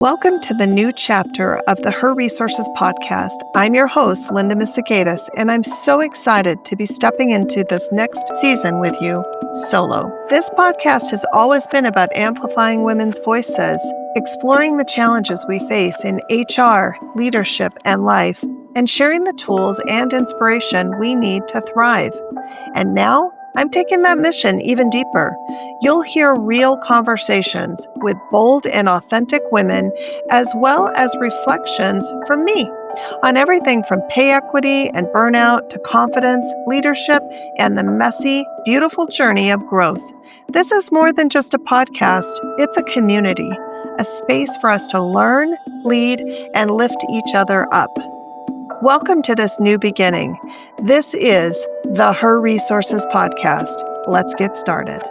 Welcome to the new chapter of the Her Resources podcast. I'm your host, Linda Misegadis, and I'm so excited to be stepping into this next season with you solo. This podcast has always been about amplifying women's voices, exploring the challenges we face in HR, leadership, and life, and sharing the tools and inspiration we need to thrive. And now, I'm taking that mission even deeper. You'll hear real conversations with bold and authentic women, as well as reflections from me on everything from pay equity and burnout to confidence, leadership, and the messy, beautiful journey of growth. This is more than just a podcast, it's a community, a space for us to learn, lead, and lift each other up. Welcome to this new beginning. This is the Her Resources Podcast. Let's get started.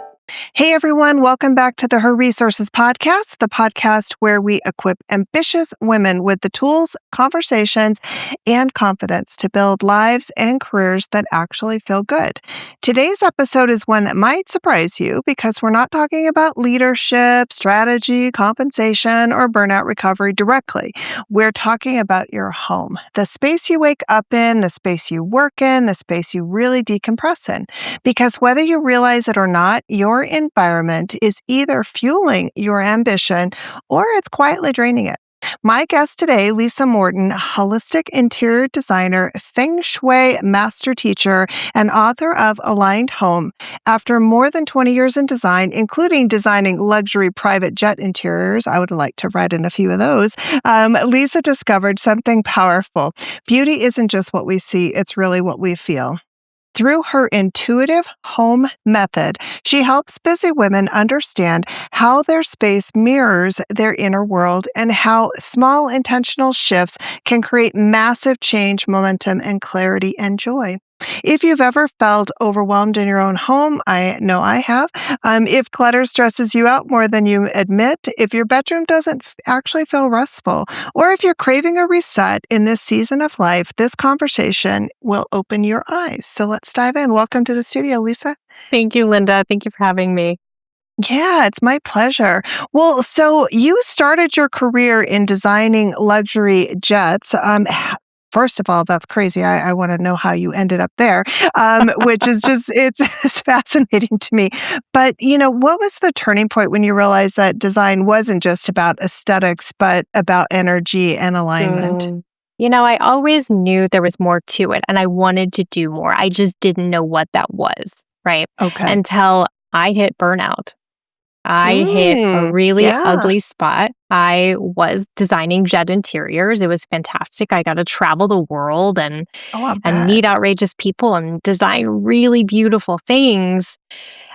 Hey everyone, welcome back to the Her Resources Podcast, the podcast where we equip ambitious women with the tools, conversations, and confidence to build lives and careers that actually feel good. Today's episode is one that might surprise you because we're not talking about leadership, strategy, compensation, or burnout recovery directly. We're talking about your home, the space you wake up in, the space you work in, the space you really decompress in. Because whether you realize it or not, your environment is either fueling your ambition or it's quietly draining it. My guest today, Lisa Morton, holistic interior designer, Feng Shui master teacher, and author of Aligned Home. After more than 20 years in design, including designing luxury private jet interiors, I would like to write in a few of those, Lisa discovered something powerful. Beauty isn't just what we see, it's really what we feel. Through her intuitive home method, she helps busy women understand how their space mirrors their inner world and how small intentional shifts can create massive change, momentum, and clarity and joy. If you've ever felt overwhelmed in your own home, I know I have. If clutter stresses you out more than you admit, if your bedroom doesn't actually feel restful, or if you're craving a reset in this season of life, this conversation will open your eyes. So let's dive in. Welcome to the studio, Lisa. Thank you, Linda. Thank you for having me. Yeah, it's my pleasure. Well, so you started your career in designing luxury jets. First of all, that's crazy. I want to know how you ended up there, which is it's fascinating to me. But, what was the turning point when you realized that design wasn't just about aesthetics, but about energy and alignment? I always knew there was more to it and I wanted to do more. I just didn't know what that was, right? Okay. Until I hit burnout. I hit a really ugly spot. I was designing jet interiors. It was fantastic. I got to travel the world and meet outrageous people and design really beautiful things.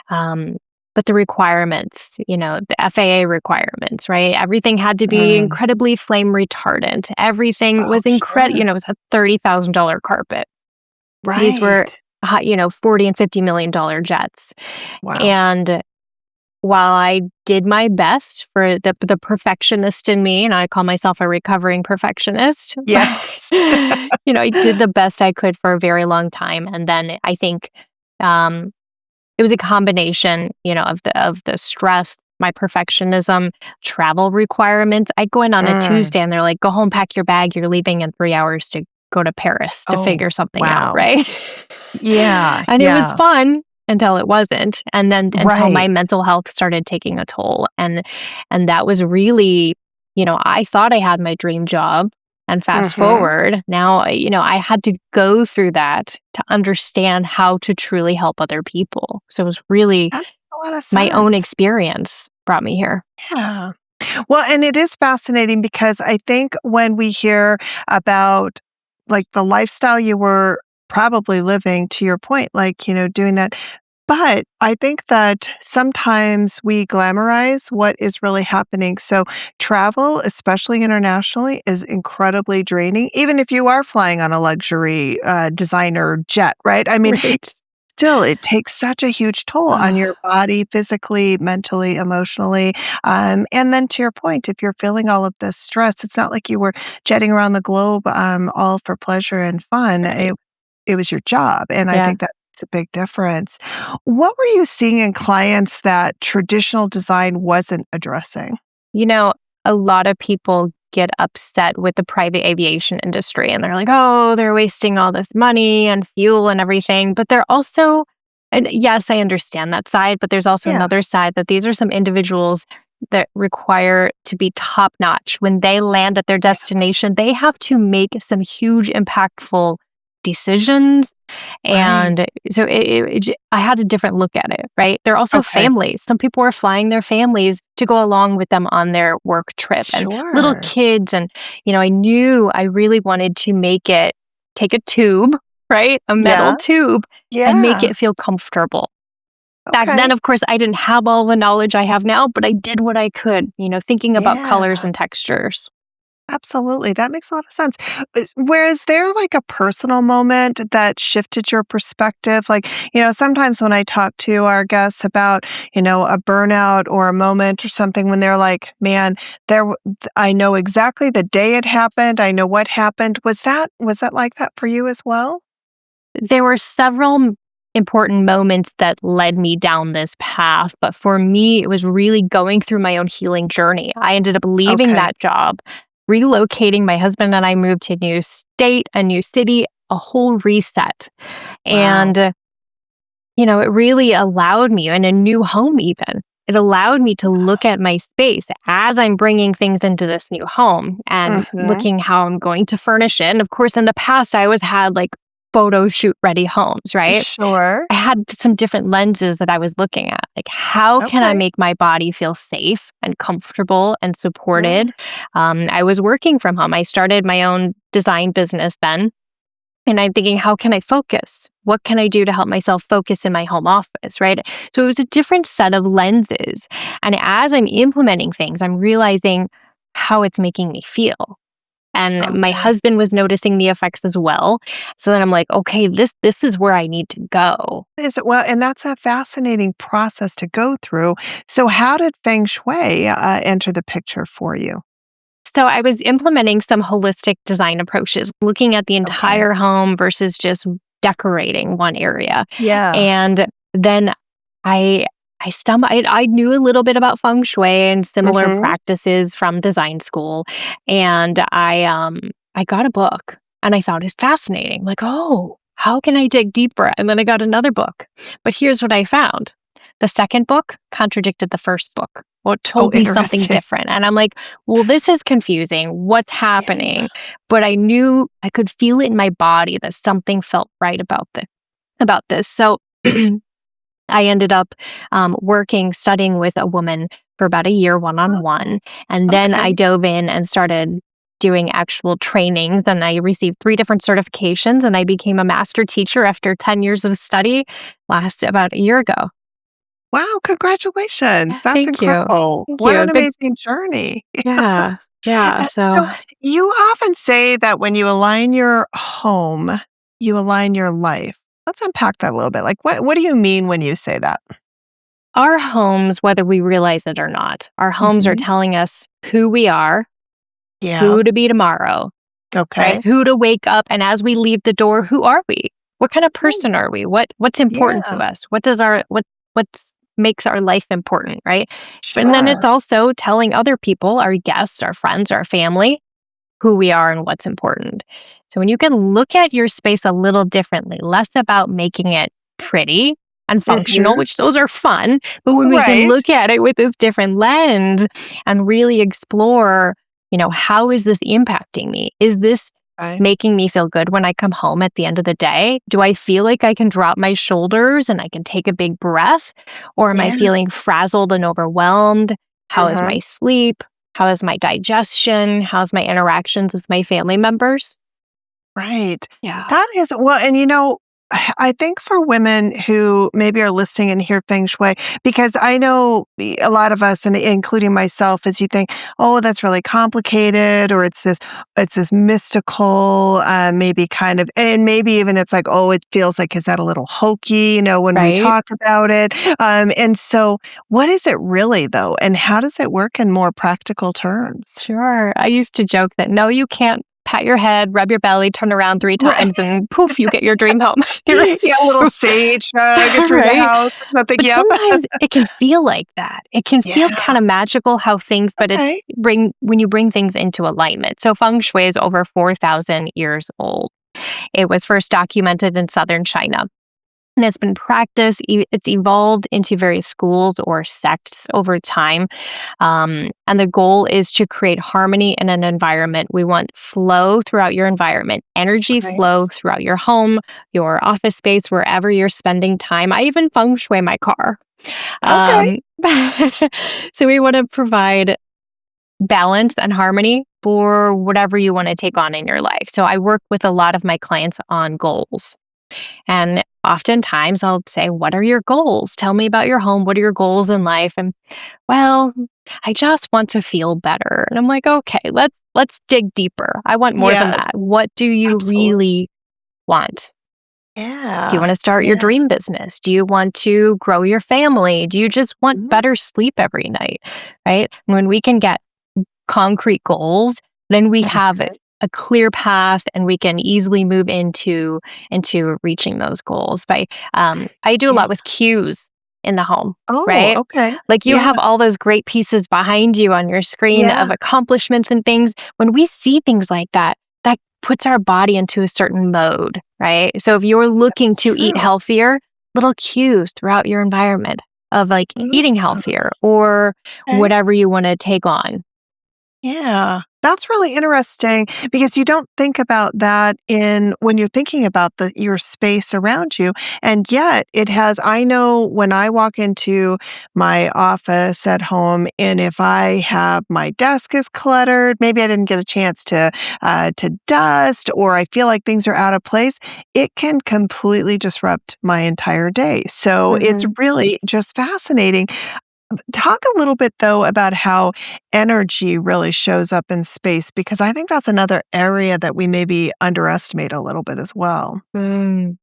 But the requirements, the FAA requirements, right? Everything had to be incredibly flame retardant. Everything was incredible. It was a $30,000 carpet. Right. These were, $40 and $50 million jets. Wow. And while I did my best for the perfectionist in me, and I call myself a recovering perfectionist. Yes. I did the best I could for a very long time. And then I think it was a combination, of the stress, my perfectionism, travel requirements. I go in on a Tuesday and they're like, go home, pack your bag. You're leaving in 3 hours to go to Paris to figure something out, right? Yeah. And it was fun until it wasn't. And then until my mental health started taking a toll. And that was really, I thought I had my dream job. And fast forward, now, I had to go through that to understand how to truly help other people. So it was really my own experience brought me here. Yeah. Well, and it is fascinating because I think when we hear about like the lifestyle you were probably living, to your point, doing that. But I think that sometimes we glamorize what is really happening. So travel, especially internationally, is incredibly draining, even if you are flying on a luxury designer jet, right? I mean, still, it takes such a huge toll on your body, physically, mentally, emotionally. And then to your point, if you're feeling all of this stress, it's not like you were jetting around the globe all for pleasure and fun. Right. It was your job. And I think that makes a big difference. What were you seeing in clients that traditional design wasn't addressing? a lot of people get upset with the private aviation industry and they're like, oh, they're wasting all this money and fuel and everything. But they're also, and yes, I understand that side, but there's also Yeah. another side that these are some individuals that require to be top notch. When they land at their Yeah. destination, they have to make some huge, impactful decisions. Right. And so I had a different look at it, right? They're also Okay. families. Some people are flying their families to go along with them on their work trip and little Sure. kids. And, I knew I really wanted to take a tube, right? A metal Yeah. tube and make Yeah. it feel comfortable. Back then, Okay. of course, I didn't have all the knowledge I have now, but I did what I could, thinking about colors Yeah. and textures. Absolutely. That makes a lot of sense. Whereas there like a personal moment that shifted your perspective? Like, sometimes when I talk to our guests about, a burnout or a moment or something when they're like, man, I know exactly the day it happened. I know what happened. Was that like that for you as well? There were several important moments that led me down this path, but for me, it was really going through my own healing journey. I ended up leaving Okay. that job, relocating. My husband and I moved to a new state, a new city, a whole reset. Wow. And, it really allowed me, in a new home even, it allowed me to look at my space as I'm bringing things into this new home and Hmm. looking how I'm going to furnish it. And of course, in the past, I always had like photo shoot ready homes, right? Sure. I had some different lenses that I was looking at. Like, how can I Okay. make my body feel safe and comfortable and Yeah. supported? I was working from home. I started my own design business then. And I'm thinking, how can I focus? What can I do to help myself focus in my home office, right? So it was a different set of lenses. And as I'm implementing things, I'm realizing how it's making me feel. And my Okay. husband was noticing the effects as well. So then I'm like, okay, this is where I need to go. Well, and that's a fascinating process to go through. So, how did Feng Shui enter the picture for you? So I was implementing some holistic design approaches, looking at the Okay. entire home versus just decorating one area. Yeah. And then I I knew a little bit about feng shui and similar Mhm. practices from design school. And I got a book and I found it fascinating. Like, oh, how can I dig deeper? And then I got another book. But here's what I found. The second book contradicted the first book or Oh, told me something interesting. different. And I'm like, well, this is confusing. What's Yeah. happening? But I knew I could feel it in my body that something felt right about this. So I ended up studying with a woman for about a year one on Oh, one. And then I okay. dove in and started doing actual trainings. And I received 3 different certifications and I became a master teacher after 10 years of study last about a year ago. Wow, congratulations. Yeah, That's thank you. incredible. Thank What you. an amazing journey. Yeah. Yeah. So So, you often say that when you align your home, you align your life. Let's unpack that a little bit. Like, what do you mean when you say that? our homes, whether we realize it or not, our homes are Mhm. telling us who we are, Yeah. who to be tomorrow, right? Okay. Who to wake up, and as we leave the door, who are we? What kind of Ooh, person are we? What's important to yeah. us? What does our what's makes our life important, right? And then it's Sure. also telling other people, our guests, our friends, our family, who we are and what's important. So when you can look at your space a little differently, less about making it pretty and functional, Mhm. which those are fun, but when we can Right. look at it with this different lens and really explore, how is this impacting me? Is this Right. making me feel good when I come home at the end of the day? Do I feel like I can drop my shoulders and I can take a big breath? Or am I Yeah. feeling frazzled and overwhelmed? How is Uh-huh. my sleep? How is my digestion? How's my interactions with my family members? Right. Yeah. That is well, and I think for women who maybe are listening and hear feng shui, because I know a lot of us, and including myself, as you think, oh, that's really complicated, or it's this mystical, maybe kind of, and maybe even it's like, oh, it feels like, is that a little hokey, when we Right? talk about it? And so, what is it really though, and how does it work in more practical terms? Sure. I used to joke that no, you can't pat your head, rub your belly, turn around 3 Right. times, and poof, you get your dream home. Yeah, a little sage through the Right? house or something. But Yep. sometimes it can feel like that. It can feel Yeah. kinda magical how things but it's Okay. when you bring things into alignment. So Feng Shui is over 4,000 years old. It was first documented in southern China. And it's been practiced, it's evolved into various schools or sects over time. And the goal is to create harmony in an environment. We want flow throughout your environment, energy Right. flow throughout your home, your office space, wherever you're spending time. I even feng shui my car. Okay. Um, so we want to provide balance and harmony for whatever you want to take on in your life. So I work with a lot of my clients on goals. And oftentimes I'll say, "What are your goals? Tell me about your home. What are your goals in life?" And, "Well, I just want to feel better." And I'm like, "Okay, let's dig deeper. I want more than Yes, that. What do you absolutely. really want? Do you Yeah. want to start your Yeah. dream business? Do you want to grow your family? Do you just want Mhm. better sleep every night?" Right? When we can get concrete goals, then we have Okay. a clear path and we can easily move into reaching those goals by I do a Yeah. lot with cues in the home, Oh, right? okay. Like you Yeah. have all those great pieces behind you on your screen Yeah. of accomplishments and things. When we see things like that, that puts our body into a certain mode, right? So if you're looking That's to eat true. healthier, little cues throughout your environment of like Mhm. eating healthier or Okay. whatever you want to take on. Yeah, that's really interesting because you don't think about that in when you're thinking about your space around you. And yet it has I know when I walk into my office at home and if I have my desk is cluttered, maybe I didn't get a chance to dust or I feel like things are out of place, it can completely disrupt my entire day. So it's Mhm. really just fascinating. Talk a little bit, though, about how energy really shows up in space, because I think that's another area that we maybe underestimate a little bit as well. Mm.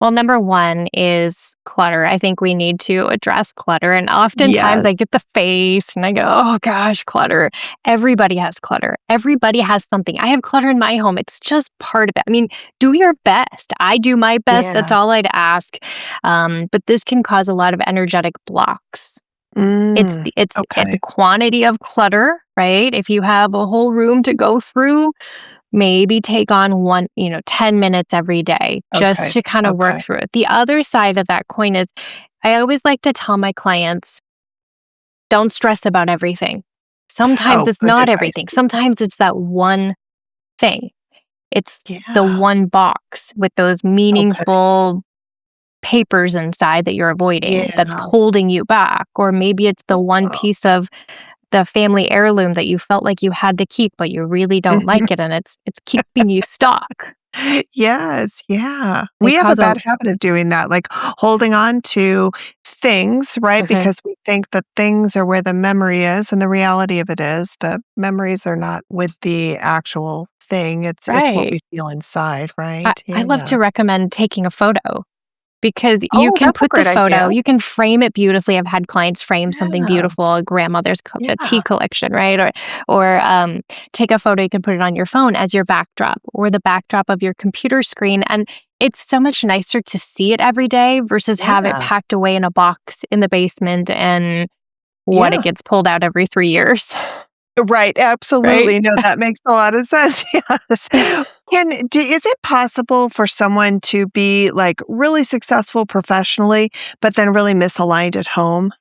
Well, number 1 is clutter. I think we need to address clutter, and oftentimes Yes. I get the face and I go, "Oh gosh, clutter." Everybody has clutter. Everybody has something. I have clutter in my home. It's just part of it. I mean, do your best. I do my best. That's Yeah. all I'd ask. But this can cause a lot of energetic blocks. Mm. It's Okay. quantity of clutter, right? If you have a whole room to go through, maybe take on 10 minutes every day just Okay. to kind of work Okay. through it. The other side of that coin is I always like to tell my clients, don't stress about everything. Sometimes Oh, it's good not advice. everything. Sometimes it's that one thing. It's the Yeah. one box with those Okay. meaningful papers inside that you're avoiding that's Yeah. holding you back. Or maybe it's the one Oh. piece of the family heirloom that you felt like you had to keep, but you really don't like it and it's keeping you stuck. Yes, yeah. They We have a cause a bad habit of doing that, like holding on to things, right? Mhm. Because we think that things are where the memory is, and the reality of it is the memories are not with the actual thing. It's what Right. we feel inside, I right? I love Yeah. to recommend taking a photo because you Oh, can that's a put the great photo idea. you can frame it beautifully. I've had clients frame something Yeah. beautiful, a grandmother's a tea Yeah. collection, right? Or take a photo, you can put it on your phone as your backdrop or the backdrop of your computer screen, and it's so much nicer to see it every day versus have it Yeah. packed away in a box in the basement and what it Yeah. gets pulled out every 3 years, Right, right? absolutely. No, that makes a lot of sense, yes. Is it possible for someone to be, like, really successful professionally, but then really misaligned at home?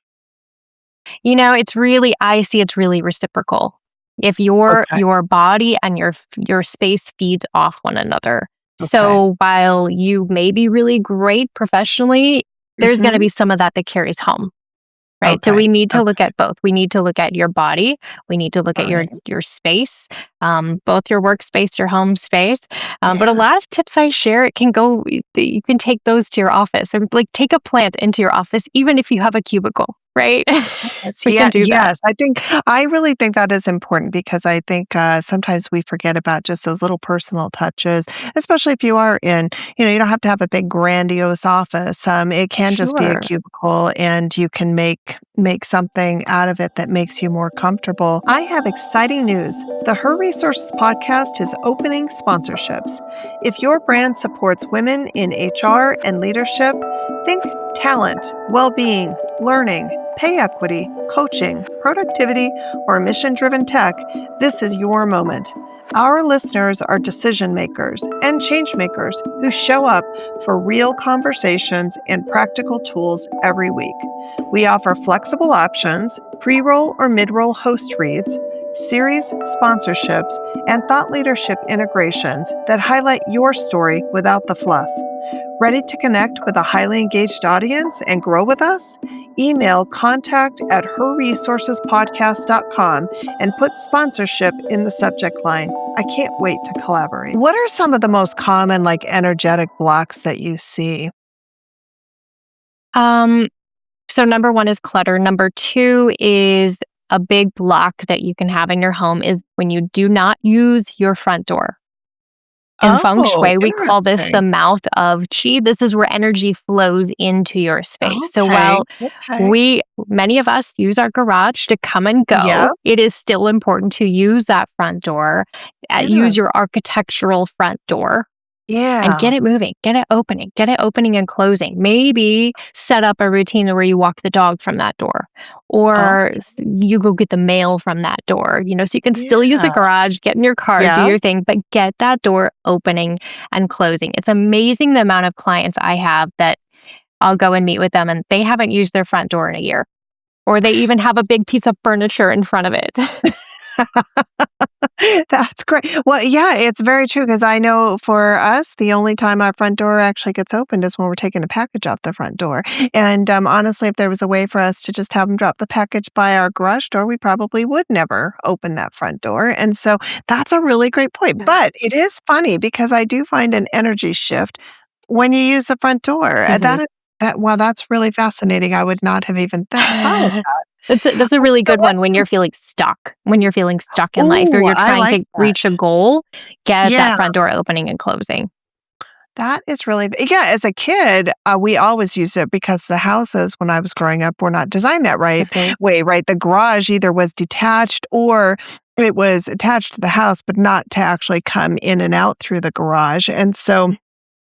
I see it's really reciprocal. If Okay, your body and your space feeds off one another. okay. So while you may be really great professionally, there's gonna Mhm. be some of that that carries home, right? So Okay, we need to look okay. at both. We need to look at your body. We need to look at Alright. your space, both your workspace, your home space. But a Yeah. lot of tips I share, it can go. You can take those to your office, and like take a plant into your office, even if you have a cubicle. right? Yes, We can do that. yes. I really think that is important because I think sometimes we forget about just those little personal touches, especially if you are in, you don't have to have a big grandiose office. It can just be a Sure. cubicle, and you can make something out of it that makes you more comfortable. I have exciting news. The Her Resources podcast is opening sponsorships. If your brand supports women in HR and leadership, think talent, well-being, learning, pay equity, coaching, productivity, or mission-driven tech. This is your moment. Our listeners are decision makers and change makers who show up for real conversations and practical tools every week. We offer flexible options, pre-roll or mid-roll host reads, series sponsorships, and thought leadership integrations that highlight your story without the fluff. Ready to connect with a highly engaged audience and grow with us? Email contact@herresourcespodcast.com and put sponsorship in the subject line. I can't wait to collaborate. What are some of the most common, energetic blocks that you see? Um, so number one is clutter. Number two is a big block that you can have in your home is when you do not use your front door. In Feng Oh, Shui, we call this the interesting. mouth of qi. This is where energy flows into your space. So Okay, while okay. many of us use our garage to come and Yep, go, it is still important to use that front door, it use is. your architectural front door and Yeah. get it opening and closing. Maybe set up a routine where you walk the dog from that door Oh, or you go get the mail from that door, so you can still use the yeah. garage, get in your car, do Yeah. your thing, but get that door opening and closing. It's amazing the amount of clients I have that I'll go and meet with them and they haven't used their front door in a year, or they even have a big piece of furniture in front of it. That's great. Well, yeah, it's very true because I know for us, the only time our front door actually gets opened is when we're taking a package off the front door. And honestly, if there was a way for us to just have them drop the package by our garage door, we probably would never open that front door. And so that's a really great point. Yeah. But it is funny because I do find an energy shift when you use the front door. Mhm. Wow, that's really fascinating. I would not have even thought of that. That's a really So good one let's when you're feeling stuck. When you're feeling stuck in life or Oh, you're I trying like to that. reach a goal, get that Yeah. front door opening and closing. That is really yeah, as a kid, we always used it because the houses when I was growing up were not designed that Mhm. way, right? The garage either was detached or it was attached to the house, but not to actually come in and out through the garage. And so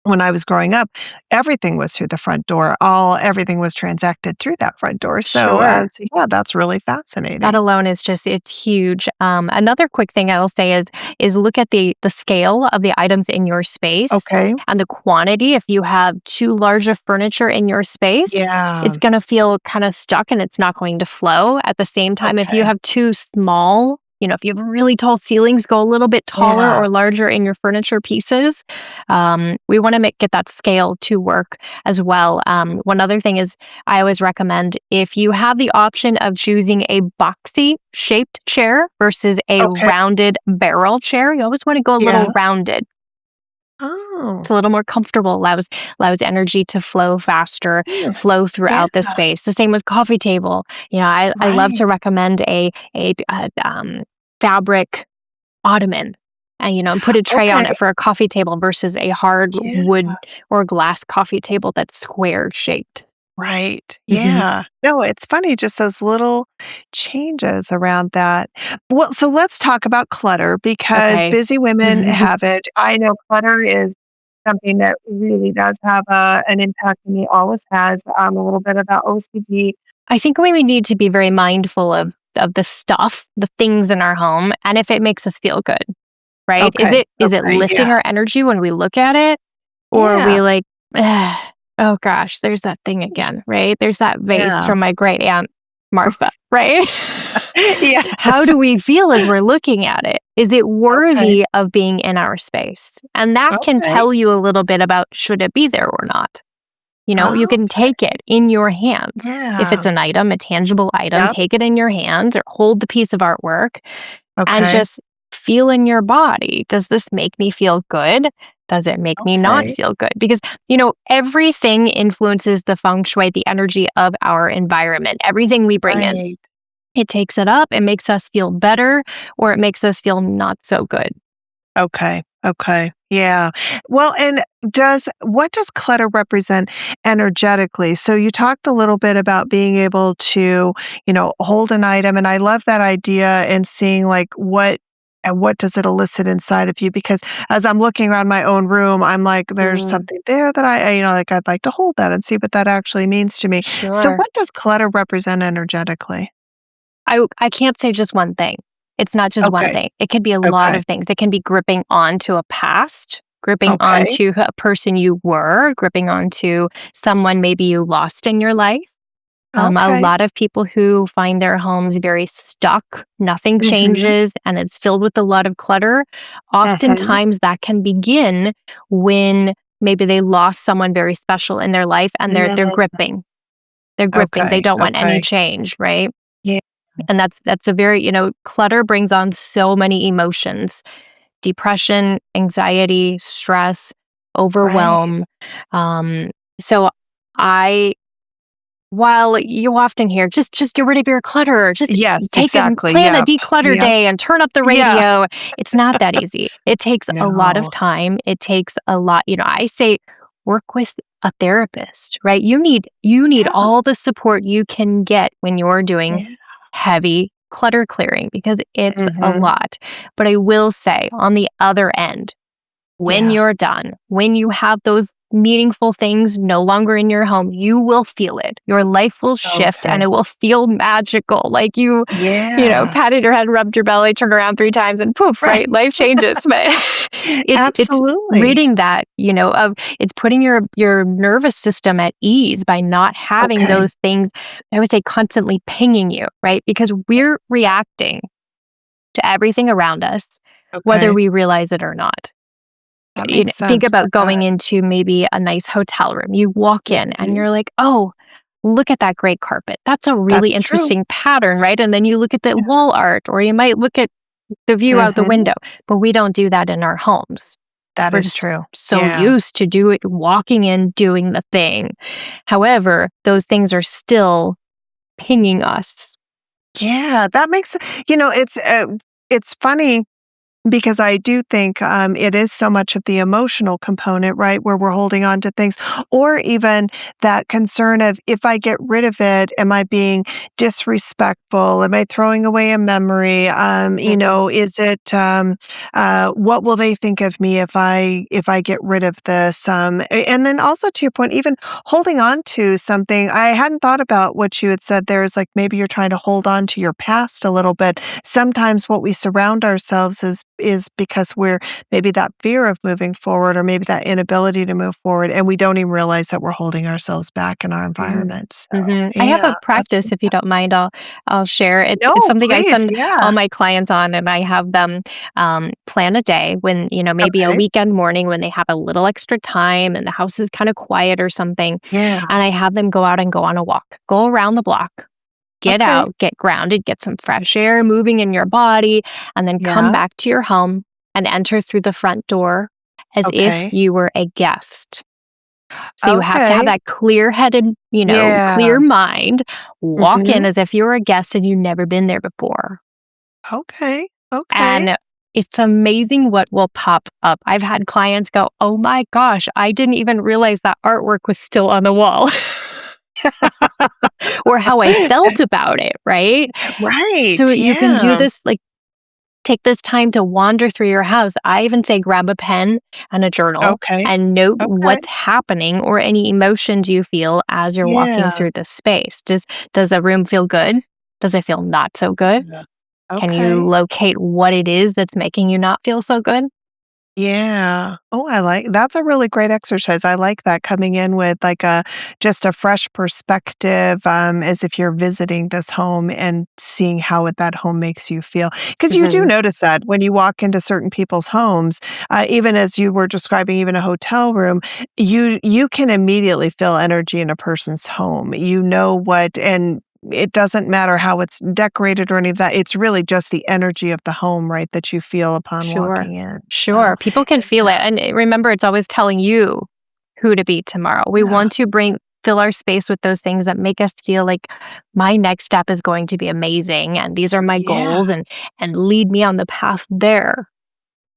when I was growing up, everything was through the front door. Everything was transacted through that front door. Sure. So yeah, that's really That fascinating. alone is just it's huge. Another quick thing I will say is look at the scale of the items in your space Okay. and the quantity. If you have too large of furniture in your space, Yeah. it's going to feel kind of stuck and it's not going to flow. At the same time, if you Okay. have too small, if you have really tall ceilings, go a little bit taller Yeah. or larger in your furniture pieces. We want to get that scale to work as well. One other thing is I always recommend if you have the option of choosing a boxy shaped chair versus a Okay. rounded barrel chair, you always want to go a Yeah. little rounded. It's Oh. a little more comfortable, allows energy to flow faster, Yeah. flow Yeah. throughout the space. The same with coffee table. I love Right. to recommend a fabric ottoman and put a tray Okay. on it for a coffee table versus a hard Yeah. wood or glass coffee table that's square shaped. Right. Mhm. Yeah. No, it's funny, just those little changes around that. Well, so let's talk about clutter because Okay. busy women have it. I know clutter is something that really does have an impact on me, always has a little bit about OCD. I think we need to be very mindful of the stuff, the things in our home, and if it makes us feel good, right? Is Okay. it Okay. lifting Yeah. our energy when we look at it, or are Yeah. we like, "Ugh, oh gosh, there's that thing again, right? There's that vase Yeah. from my great aunt Martha, right? How Yes. do we feel as we're looking at it? Is it Okay. worthy of being in our space? And that can Okay. tell you a little bit about should it be there or not. You can take Okay. it in your hands. If it's Yeah. an item, a tangible item, Yep. take it in your hands or hold the piece of artwork and Okay. just feel in your body. Does this make me feel good? Does it make me not Okay. feel good? Because, everything influences the feng shui, the energy of our environment, everything we bring in. Right. It takes it up, it makes us feel better, or it makes us feel not so good. Okay. Okay. Yeah. Well, and what does clutter represent energetically? So you talked a little bit about being able to, hold an item, and I love that idea and seeing like what does it elicit inside of you? Because as I'm looking around my own room, I'm like, there's Mm, something there that like I'd like to hold that and see what that actually means to me. So sure. what does clutter represent energetically? I can't say just one thing. It's not just one Okay. thing. It could be a lot Okay. of things. It can be gripping onto a past, gripping Okay. onto a person you were, gripping onto someone maybe you lost in your life. A Okay. lot of people who find their homes very stuck, nothing Mhm. changes, and it's filled with a lot of clutter. Mhm. Oftentimes, that can begin when maybe they lost someone very special in their life, and they're Mm. gripping. They're gripping. They Okay. don't want any Okay. change, right? Yeah. And that's a very, clutter brings on so many emotions: depression, anxiety, stress, Right. overwhelm. So I while you often hear, "Just get rid of your clutter, just Yes, take and exactly. plan a Yep. declutter Yep. day and turn up the Yeah. radio." It's not that easy. It takes a lot of No. time. It takes a lot, I say work with a therapist, right? You need Yeah. all the support you can get when you're doing Yeah. heavy clutter clearing because it's a Mhm. lot. But I will say on the other end, when Yeah. you're done, when you have those meaningful things no longer in your home, you will feel it. Your life will shift and Okay. it will feel magical. Like Yeah. patted your head, rubbed your belly, turned around 3 times and poof, Right. right? Life changes. But it's Absolutely. ridding that, of it's putting your nervous system at ease by not having Okay. those things, I would say, constantly pinging you, right? Because we're reacting to everything around us, whether Okay. we realize it or not. That makes Think sense. That about going does. into maybe a nice hotel room. You walk in and Mhm. you're like, "Oh, look at that great carpet. That's a really That's true. interesting pattern," right? And then you look at the Yeah. wall art or you might look at the view out the Mhm. window, but we don't do that in our homes. That We're is just true. so Yeah. used to walking in, doing the thing. However, those things are still pinging us. Yeah, that makes it's funny because I do think, it is so much of the emotional component, right, where we're holding on to things, or even that concern of, "If I get rid of it, am I being disrespectful? Am I throwing away a memory? Mhm. Is it, what will they think of me if I get rid of this?" And then also to your point, even holding on to something, I hadn't thought about what you had said there is, like, maybe you're trying to hold on to your past a little bit. Sometimes what we surround ourselves is because we're maybe that fear of moving forward or maybe that inability to move forward, and we don't even realize that we're holding ourselves back in our Mhm. environment. So, Mhm. I have yeah, a that's practice, if you don't mind, I'll share. It's no, it's something I please, send yeah. all my clients on, and I have them, plan a day when, maybe a Okay. weekend morning when they have a little extra time and the house is kinda quiet or something, Yeah. and I have them go out and go on a walk. Go around the block, get Okay. out, get grounded, get some fresh air moving in your body, and then come Yeah. back to your home and enter through the front door as if Okay. you were a guest. So you have to have Okay. that clear-headed, Yeah. clear mind, walk in Mhm. as if you were a guest and you've never been there before. Okay. Okay. And it's amazing what will pop up. I've had clients go, "Oh my gosh, I didn't even realize that artwork was still on the wall." Or how I felt about it, right? Right, So you can do yeah. this, like, take this time to wander through your house. I even say grab a pen and a journal Okay. and note Okay. what's happening or any emotions you feel as you're walking Yeah. through the space. Does the room feel good? Does it feel not so good? Yeah. Can you Okay. locate what it is that's making you not feel so good? Yeah. Oh, that's a really great exercise. I like that coming in with like a just a fresh perspective, as if you're visiting this home and seeing how that home makes you feel. Because you do Mhm. notice that when you walk into certain people's homes, even as you were describing, even a hotel room, you can immediately feel energy in a person's home. You know what, and it doesn't matter how it's decorated or any of that. It's really just the energy of the home, right, that you feel upon Sure. walking in. So, Sure. People can feel it. And remember, it's always telling you who to be tomorrow. We yeah, want to fill our space with those things that make us feel like my next step is going to be amazing and these are my yeah. goals and lead me on the path there.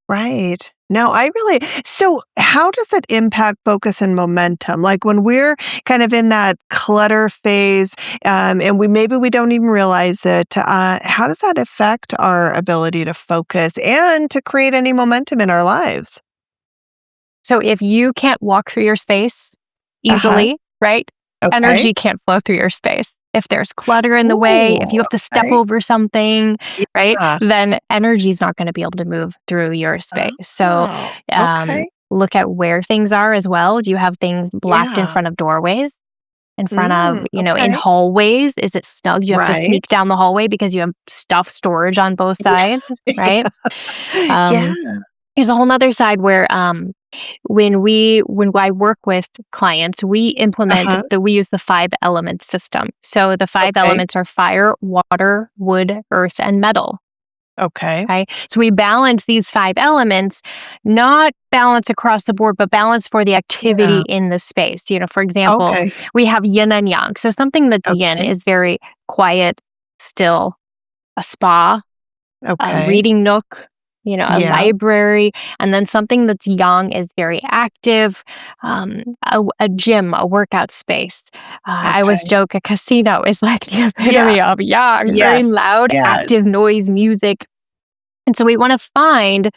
Right. No, I really so how does it impact focus and momentum? Like when we're kind of in that clutter phase, and maybe we don't even realize it, how does that affect our ability to focus and to create any momentum in our lives? So if you can't walk through your space Uh-huh. easily, right? Okay. Energy can't flow through your space. If there's clutter in the way, if you Ooh, have to step okay. over something, right? Yeah. Then energy is not going to be able to move through your space. So Oh, okay. look at where things are as well. Do you have things blocked in Yeah. front of doorways? In front of, in Okay. hallways? Is it snug? Do you have to Right. sneak down the hallway because you have stuff storage on both Yeah. sides, right? Um, Yeah. there's a whole nother side where when I work with clients, Uh-huh. we use the 5 element system. So the 5 Okay. elements are fire, water, wood, earth, and metal. Okay. Okay. So we balance these 5 elements, not balance across the board, but balance for the activity Yeah. in the space. For example, Okay. we have yin and yang. So something that's yin Okay. is very quiet, still, a spa, a Okay. reading nook, a Yeah. library, and then something that's yang is very active, a gym, a workout space. I always Okay. joke a casino is like the Yeah. epitome of yang, very Yes. loud, Yes. active noise, music. And so we want to find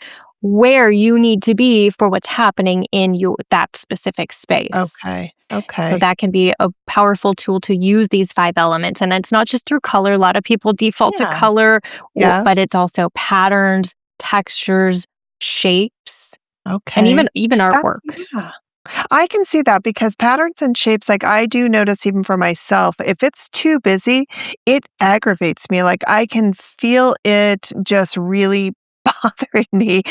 where you need to be for what's happening in that specific space. Okay. So Okay. that can be a powerful tool to use these 5 elements. And it's not just through color. A lot of people default to Yeah. color, Yes. but it's also patterns, textures, shapes, and Okay. even That's artwork. yeah. I can see that because patterns and shapes, like I do notice even for myself, if it's too busy, it aggravates me. Like I can feel it just really bothering me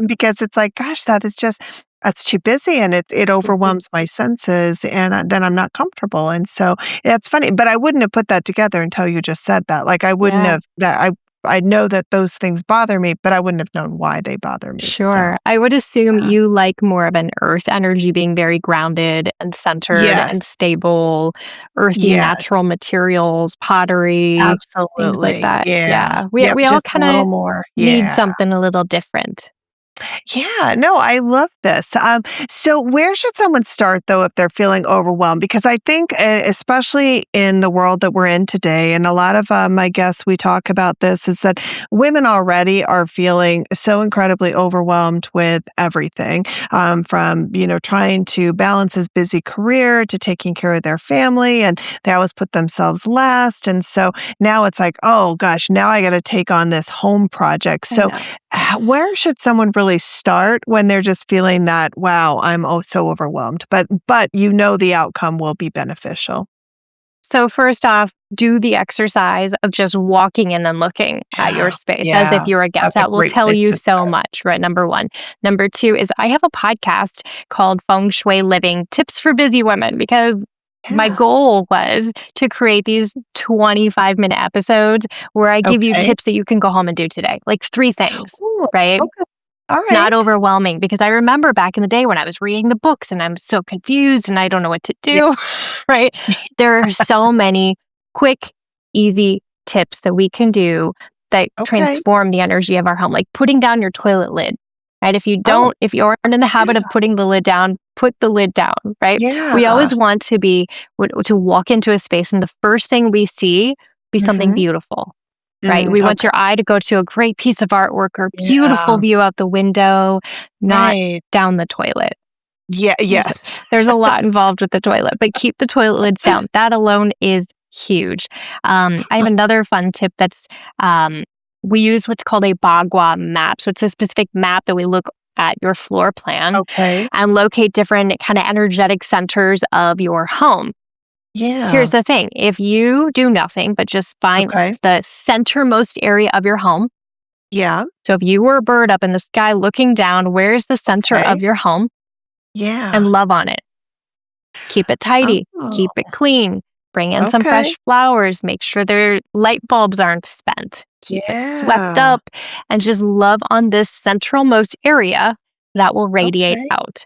because it's like, gosh, that's too busy and it Mhm. overwhelms my senses and then I'm not comfortable. And so it's funny, but I wouldn't have put that together until you just said that. Like I wouldn't Yeah. have that. I know that those things bother me, but I wouldn't have known why they bother me. So Sure. I would assume yeah. you like more of an earth energy, being very grounded and centered Yes. and stable, earthy Yes. natural materials, pottery, things like Absolutely. that. Yeah. Yeah. We Yep, we all just a kind little of more. need Yeah. something a little different. Yeah, no, I love this. So where should someone start though if they're feeling overwhelmed? Because I think, especially in the world that we're in today, and a lot of my guests we talk about this, is that women already are feeling so incredibly overwhelmed with everything, from trying to balance his busy career to taking care of their family, and they always put themselves last, and so now it's like, oh gosh, now I got to take on this home project. I So know. where should someone really start when they're just feeling that, wow, I'm oh so overwhelmed, but the outcome will be beneficial? So first off, do the exercise of just walking in and looking at your Yeah, space as if yeah, you're a guest. that's a That will great tell place you to so start. much, right? Number one. Number two is I have a podcast called Feng Shui Living Tips for Busy Women because my Yeah, goal was to create these 25-minute episodes where I give you okay. tips that you can go home and do today, like 3 things, Ooh, right? okay, Not alright. overwhelming because I remember back in the day when I was reading the books and I'm so confused and I don't know what to Yeah, do, right? There are so many quick, easy tips that we can do that okay. transform the energy of our home, like putting down your toilet lid, right? Oh, If you aren't in the habit of yeah, putting the lid down, put the lid down, right? We yeah. always want to walk into a space and the first thing we see be something Mhm. beautiful, right? We want Okay. your eye to go to a great piece of artwork or beautiful Yeah, view out the window, not right. down the toilet. Yeah, There's a, yes. there's a lot involved with the toilet, but keep the toilet lids down. That alone is huge. I have another fun tip um, we use what's called a Bagua map. So it's a specific map that we look at your floor plan Okay. and locate different kind of energetic centers of your home. Here's Yeah, the thing. If you do nothing but just find okay. the centermost area of your home, Yeah, so if you were a bird up in the sky looking down, where's the center okay. of your home Yeah. and love on it? Keep it tidy, Oh, keep it clean, Bring in some Okay. fresh flowers. Make sure their light bulbs aren't spent. Keep it swept Yeah. up and just love on this centralmost area that will radiate Okay. out.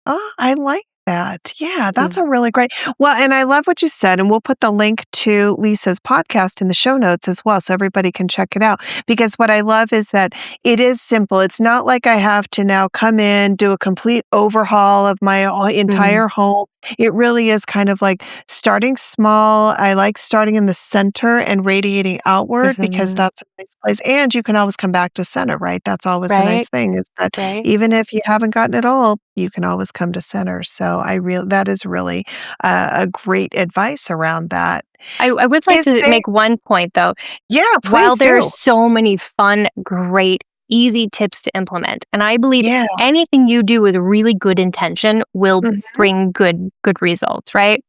Oh, I like that. Yeah, that's Mm. a really great. Well, and I love what you said, and we'll put the link to Lisa's podcast in the show notes as well, so everybody can check it out. Because what I love is that it is simple. It's not like I have to now come in, do a complete overhaul of my Mhm. entire home. It really is kind of like starting small. I like starting in the center and radiating outward because Mhm. that's a nice place. And you can always come back to center, right? That's always a Right? nice thing is that Right? even if you haven't gotten it all, you can always come to center. So that is really a great advice around that. I would like Is to there make one point though. Yeah, While please there are do. so many fun, great, easy tips to implement, and I believe Yeah. anything you do with really good intention will Mhm. bring good results, right?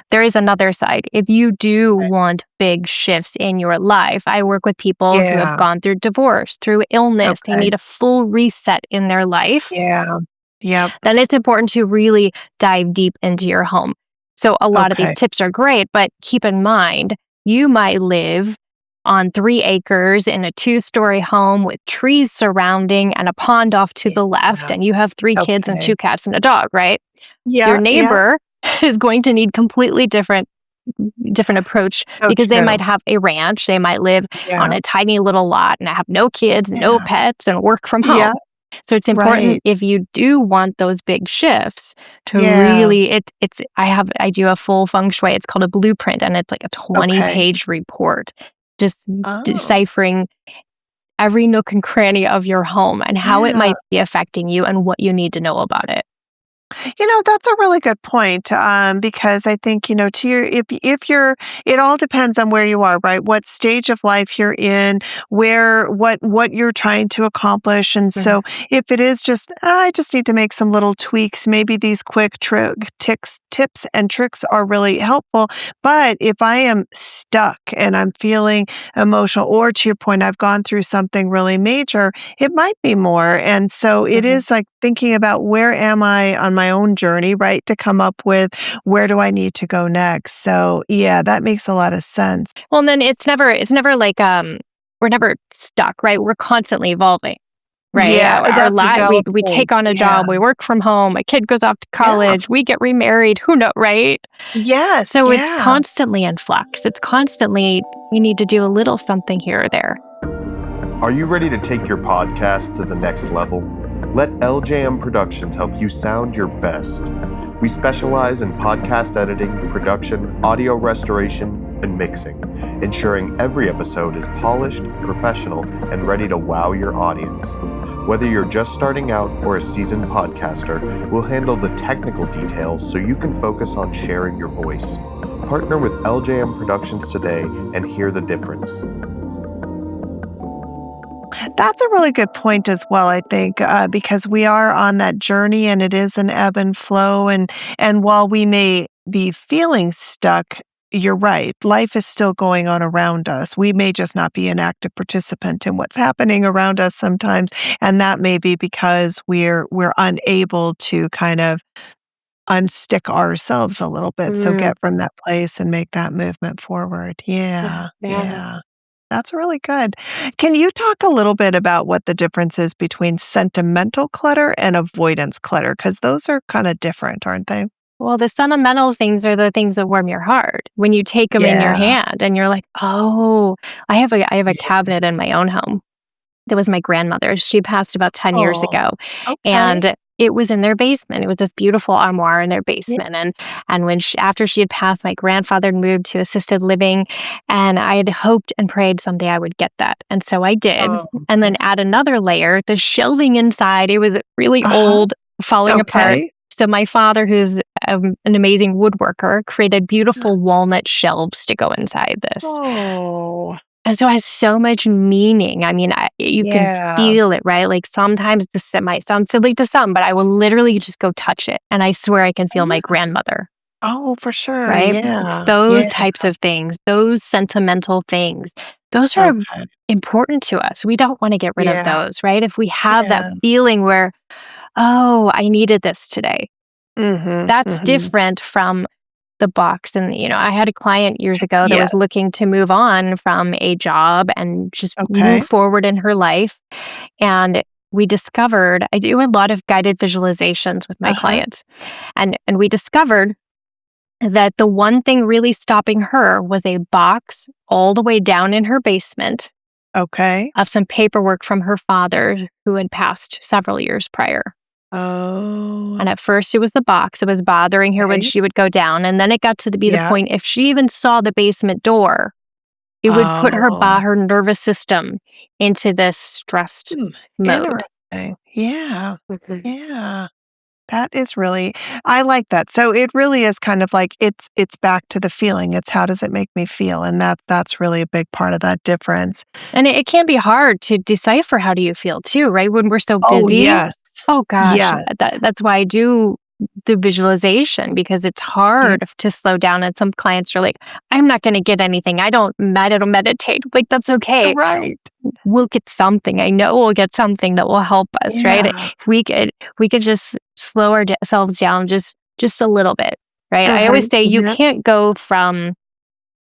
There is another side. If you do Okay. want big shifts in your life, I work with people who have Yeah. gone through divorce, through illness, they Okay. need a full reset in their life. Yeah. Yep. Then it's important to really dive deep into your home. So a lot of these Okay. tips are great, but keep in mind, you might live on 3 acres in a 2-story home with trees surrounding and a pond off to the left, Yeah. and you have 3 kids and Okay. 2 cats and a dog, right? Your Yeah, yeah. neighbor is going to need completely different approach So because they true. might have a ranch, they might live on Yeah. a tiny little lot and have no kids, no Yeah. pets, and work from Yeah. home. So it's important Right. if you do want those big shifts to Yeah. really I do a full feng shui. It's called a blueprint and it's like a Okay. 20-page report just Oh. deciphering every nook and cranny of your home and how it Yeah. might be affecting you and what you need to know about it. That's a really good point, because I think, to your if you're it all depends on where you are, right? What stage of life you're in, what you're trying to accomplish, and Mhm. so if it is just, I just need to make some little tweaks, maybe these quick tips and tricks are really helpful. But if I am stuck and I'm feeling emotional, or to your point, I've gone through something really major, it might be more. And so it Mhm. is like thinking about where am I on my own journey, right? To come up with where do I need to go next. So yeah, that makes a lot of sense. Well, and then it's never like we're never stuck, right? We're constantly evolving. Right, Yeah, our that's a life we valid we take point. on a Yeah. job, we work from home, a kid goes off to Yeah. college, we get remarried, who know right? Yes. So it's Yeah. constantly in flux, it's constantly we need to do a little something here or there. Are you ready to take your podcast to the next level? Let LJM Productions help you sound your best. We specialize in podcast editing, production, audio restoration, and mixing, ensuring every episode is polished, professional, and ready to wow your audience. Whether you're just starting out or a seasoned podcaster, we'll handle the technical details so you can focus on sharing your voice. Partner with LJM Productions today and hear the difference. That's a really good point as well, I think, because we are on that journey and it is an ebb and flow. And while we may be feeling stuck, you're right. Life is still going on around us. We may just not be an active participant in what's happening around us sometimes. And that may be because we're unable to kind of unstick ourselves a little bit. So Mm, get from that place and make that movement forward. yeah, Yeah. yeah. Yeah. That's really good. Can you talk a little bit about what the difference is between sentimental clutter and avoidance clutter? Because those are kind of different, aren't they? Well, the sentimental things are the things that warm your heart when you take them in your Yeah. hand and you're like, "Oh, I have a Yeah. cabinet in my own home." That was my grandmother's. She passed about 10 years Oh, ago, okay. and it was in their basement. It was this beautiful armoire in their Yeah. basement, and when after she had passed, my grandfather moved to assisted living, and I had hoped and prayed someday I would get that, and so I did. Oh, And then add another layer, the shelving inside, it was really uh-huh. old, falling apart. Okay. So my father, who's an amazing woodworker, created beautiful walnut shelves to go inside this. Oh, And so it has so much meaning. I mean, you can yeah. feel it, right? Like sometimes this it might sound silly to some, but I will literally just go touch it, and I swear I can feel my Yeah. grandmother, Oh, for sure. right? It's Yeah. those Yeah. types of things, those sentimental things. Those are Okay. important to us. We don't want to get rid of Yeah. those, right? If we have that Yeah. feeling where, oh, I needed this today, Mhm. that's Mhm. different from the box. And, I had a client years ago that Yeah. was looking to move on from a job and just Okay. move forward in her life. And we discovered, I do a lot of guided visualizations with my Uh-huh. clients. And we discovered that the one thing really stopping her was a box all the way down in her basement Okay. of some paperwork from her father who had passed several years prior. Oh, And at first it was the box. It was bothering her when okay. she would go down. And then it got to be the Yeah. point if she even saw the basement door, it would put Oh. her nervous system into this stressed mode. Interesting. Yeah. Mhm. Yeah. That is really I like that. So it really is kind of like it's back to the feeling. It's how does it make me feel? And that's really a big part of that difference. And it can be hard to decipher how do you feel too, right? When we're so Oh, busy. yes. Oh gosh, Yes. that's why I do the visualization because it's Yeah. hard to slow down. And some clients are like, "I'm not going to get anything. I don't meditate." Like that's okay. Right. We'll get something. I know we'll get something that will help us, right? Yeah. If we could just slow ourselves down just a little bit, right? I always Mhm. say you Mhm. can't go from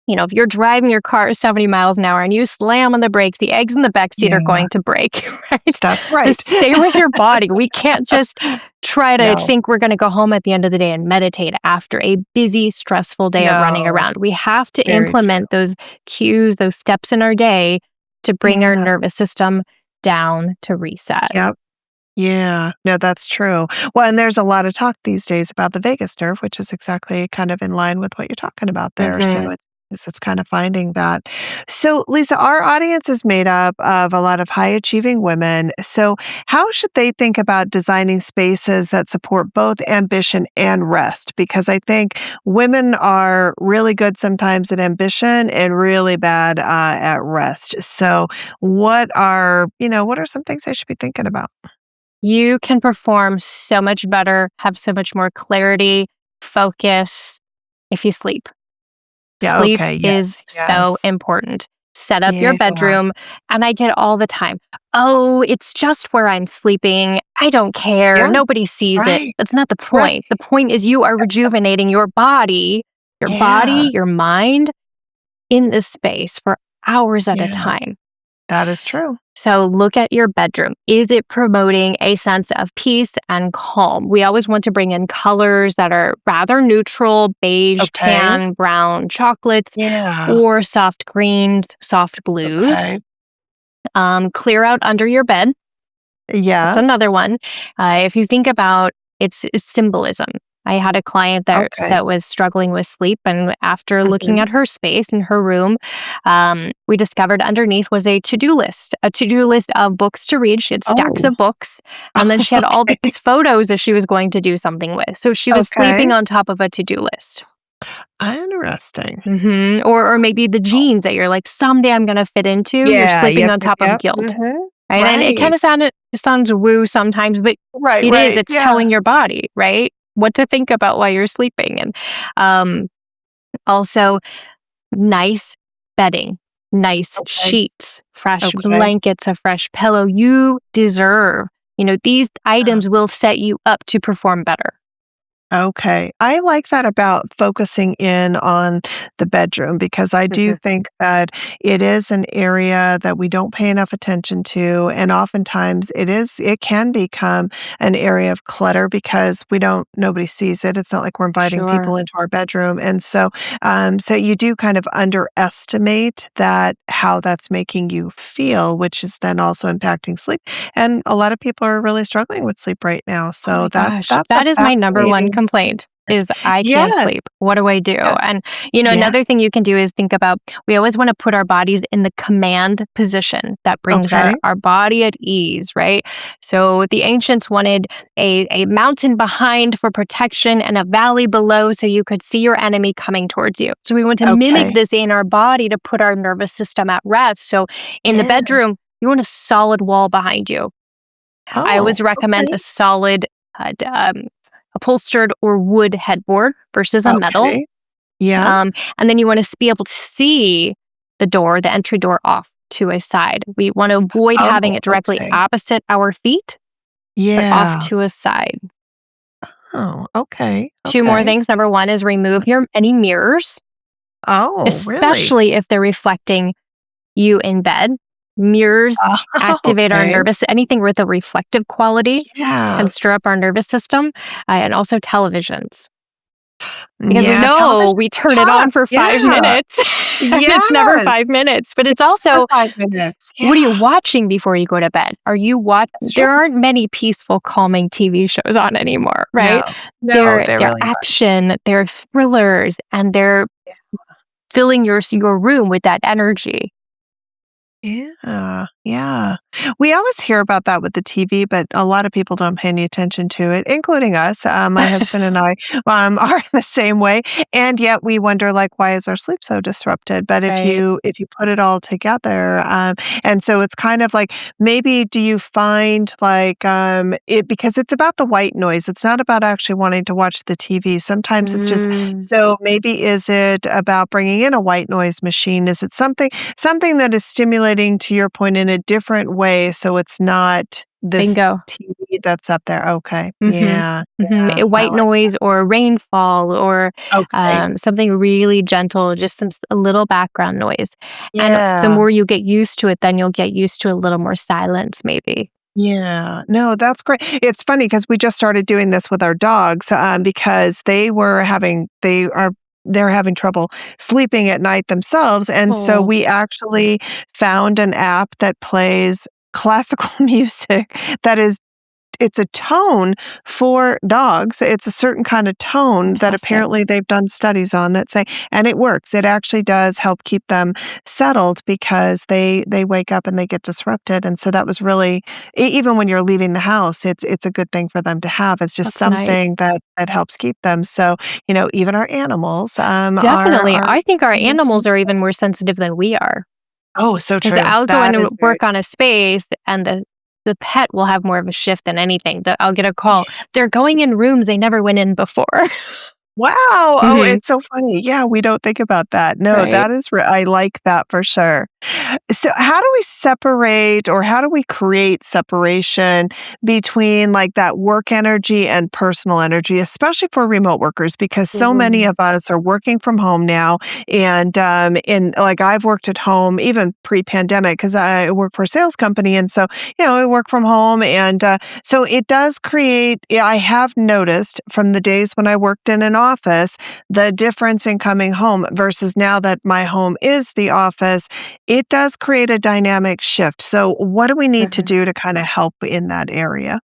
if you're driving your car 70 miles an hour and you slam on the brakes, the eggs in the back seat are Yeah. going to break, right? That's The right. same with your body. We can't just try to No. think we're going to go home at the end of the day and meditate after a busy, stressful day of running No. around. We have to Very true. implement those cues, those steps in our day to bring our Yeah. nervous system down to reset. Yep. Yeah. No, that's true. Well, and there's a lot of talk these days about the vagus nerve, which is exactly kind of in line with what you're talking about there. So Hmm. it's kind of finding that. So, Lisa, our audience is made up of a lot of high achieving women. So, how should they think about designing spaces that support both ambition and rest? Because I think women are really good sometimes at ambition and really bad at rest. So, what are some things I should be thinking about? You can perform so much better, have so much more clarity, focus if you sleep. Yeah, Sleep okay, is yes, so yes. important. Set up your Yeah, bedroom, and I get all the time, "Oh, it's just where I'm sleeping. I don't care. yeah, Nobody sees it." right, That's not the right. point. The point is you are rejuvenating Yeah, your mind in this space for hours at a yeah, time. that is true. So look at your bedroom. Is it promoting a sense of peace and calm? We always want to bring in colors that are rather neutral, beige, Okay, tan, brown, chocolates, yeah, or soft greens, soft blues. okay. Clear out under your bed. That's Yeah, another one. If you think about it's symbolism. I had a client okay. that was struggling with sleep, and after looking Mhm. at her space in her room, we discovered underneath was a to-do list of books to read. She had stacks Oh, of books, and then she had all okay, these photos that she was going to do something with. So she was okay. sleeping on top of a to-do list. Interesting. Or maybe the jeans that you're like, someday I'm going to fit into. You're Yeah, sleeping yep, on yep, top of yep, guilt. mhm. Right, and it Right, kinda sounds woo sometimes, but right, right, it's yeah, telling your body, right, what to think about while you're sleeping, and, um, also nice bedding, nice okay, sheets, fresh okay. blankets, a fresh pillow. You deserve these items will set you up to perform better. Okay. I like that about focusing in on the bedroom because I do Mhm. think that it is an area that we don't pay enough attention to. And oftentimes it can become an area of clutter because nobody sees it. It's not like we're inviting Sure. people into our bedroom. And so you do kind of underestimate how that's making you feel, which is then also impacting sleep. And a lot of people are really struggling with sleep right now. Oh my So gosh, that's a that is my number one fascinating. complaint is I can't Yes, sleep. What do I do? yes. And Yeah, another thing you can do is think about we always want to put our bodies in the command position that brings okay. our body at ease, right? So the ancients wanted a mountain behind for protection and a valley below so you could see your enemy coming towards you. So we want to mimic Okay. this in our body to put our nervous system at rest. So in the Yeah. bedroom, you want a solid wall behind you. I Oh, always recommend okay. a solid upholstered or wood headboard versus a metal. Okay. Yeah. And then you want to be able to see the entry door off to a side. We want to avoid having Oh, it directly okay. opposite our feet, but off Yeah. to a side. Oh, okay. Two more Okay. things. Number one is remove any mirrors, Oh, really? especially if they're reflecting you in bed. Mirrors Oh, activate our okay. anything with a reflective quality Yeah. can stir up our nervous system, and also televisions. Because we Yeah, know television's we turn it tough. on for 5 Yeah. minutes, and it's never Yes. 5 minutes. But it's For also, 5 minutes. what are you Yeah, watching before you go to bed? Are you that's there true. aren't many peaceful, calming TV shows on anymore, right? No. No, They're they they're really aren't. action, they're thrillers, and they're filling your room with that energy. Yeah, yeah. We always hear about that with the TV, but a lot of people don't pay any attention to it, including us. My husband and I are the same way, and yet we wonder, like, why is our sleep so disrupted? But Right. if you put it all together, and so it's kind of like maybe do you find like it because it's about the white noise. It's not about actually wanting to watch the TV. Sometimes it's just Mm, so maybe is it about bringing in a white noise machine? Is it something that is stimulating to your point in a different way, so it's not this bingo. TV that's up there. Okay. Mhm. Yeah, Mhm. yeah, A I white like noise or rainfall or, okay. something really gentle, just a little background noise. And the Yeah, more you get used to it, then you'll get used to a little more silence maybe. yeah. No, that's great. It's funny because we just started doing this with our dogs, because they're having trouble sleeping at night themselves, and so Oh, we actually found an app that plays classical music that is it's a tone for dogs. It's a certain kind of tone that fantastic. apparently they've done studies on that say and it works. It actually does help keep them settled because they wake up and they get disrupted, and so that was really even when you're leaving the house, it's a good thing for them to have. It's just That's nice. something that helps keep them. So, even our animals, Definitely. are I think our in the animals same are even way. more sensitive than we are. Oh, so 'Cause true. I'll go in That and is very work on a space, and the pet will have more of a shift than anything. I'll get a call, "They're going in rooms they never went in before." Wow! Oh, Mhm. it's so funny. Yeah, we don't think about that. No, Right? that is I like that for sure. So, how do we separate or how do we create separation between like that work energy and personal energy, especially for remote workers? Because so many Ooh. of us are working from home now, and like I've worked at home even pre-pandemic because I work for a sales company, and so I work from home, and so it does create. Yeah, I have noticed from the days when I worked in an office the difference in coming home versus now that my home is the office it does create a dynamic shift. So, what do we need to Mhm. do to kind of help in that area?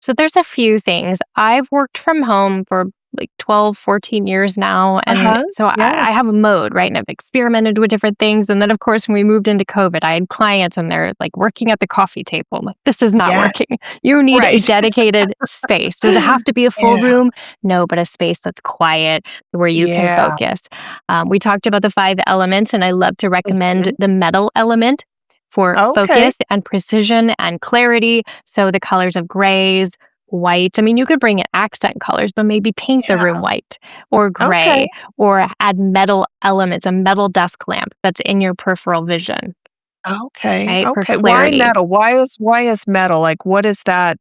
So there's a few things. I've worked from home for like 12, 14 years now. And Uh-huh. so Yeah. I have a mode, right? And I've experimented with different things. And then, of course, when we moved into COVID, I had clients and they're like working at the coffee table. I'm like, this is not Yes. working. You need a Right. dedicated space. Does it have to be a full Yeah. room? No, but a space that's quiet where you can Yeah. focus. We talked about the 5 elements, and I love to recommend Mhm. the metal element for Okay. focus and precision and clarity. So the colors of grays, white. I mean, you could bring in accent colors, but maybe paint the room Yeah. white or Okay. gray or add metal elements, a metal desk lamp that's in your peripheral vision, Okay. right? For Okay. Why clarity. metal? Why is metal? Like what does that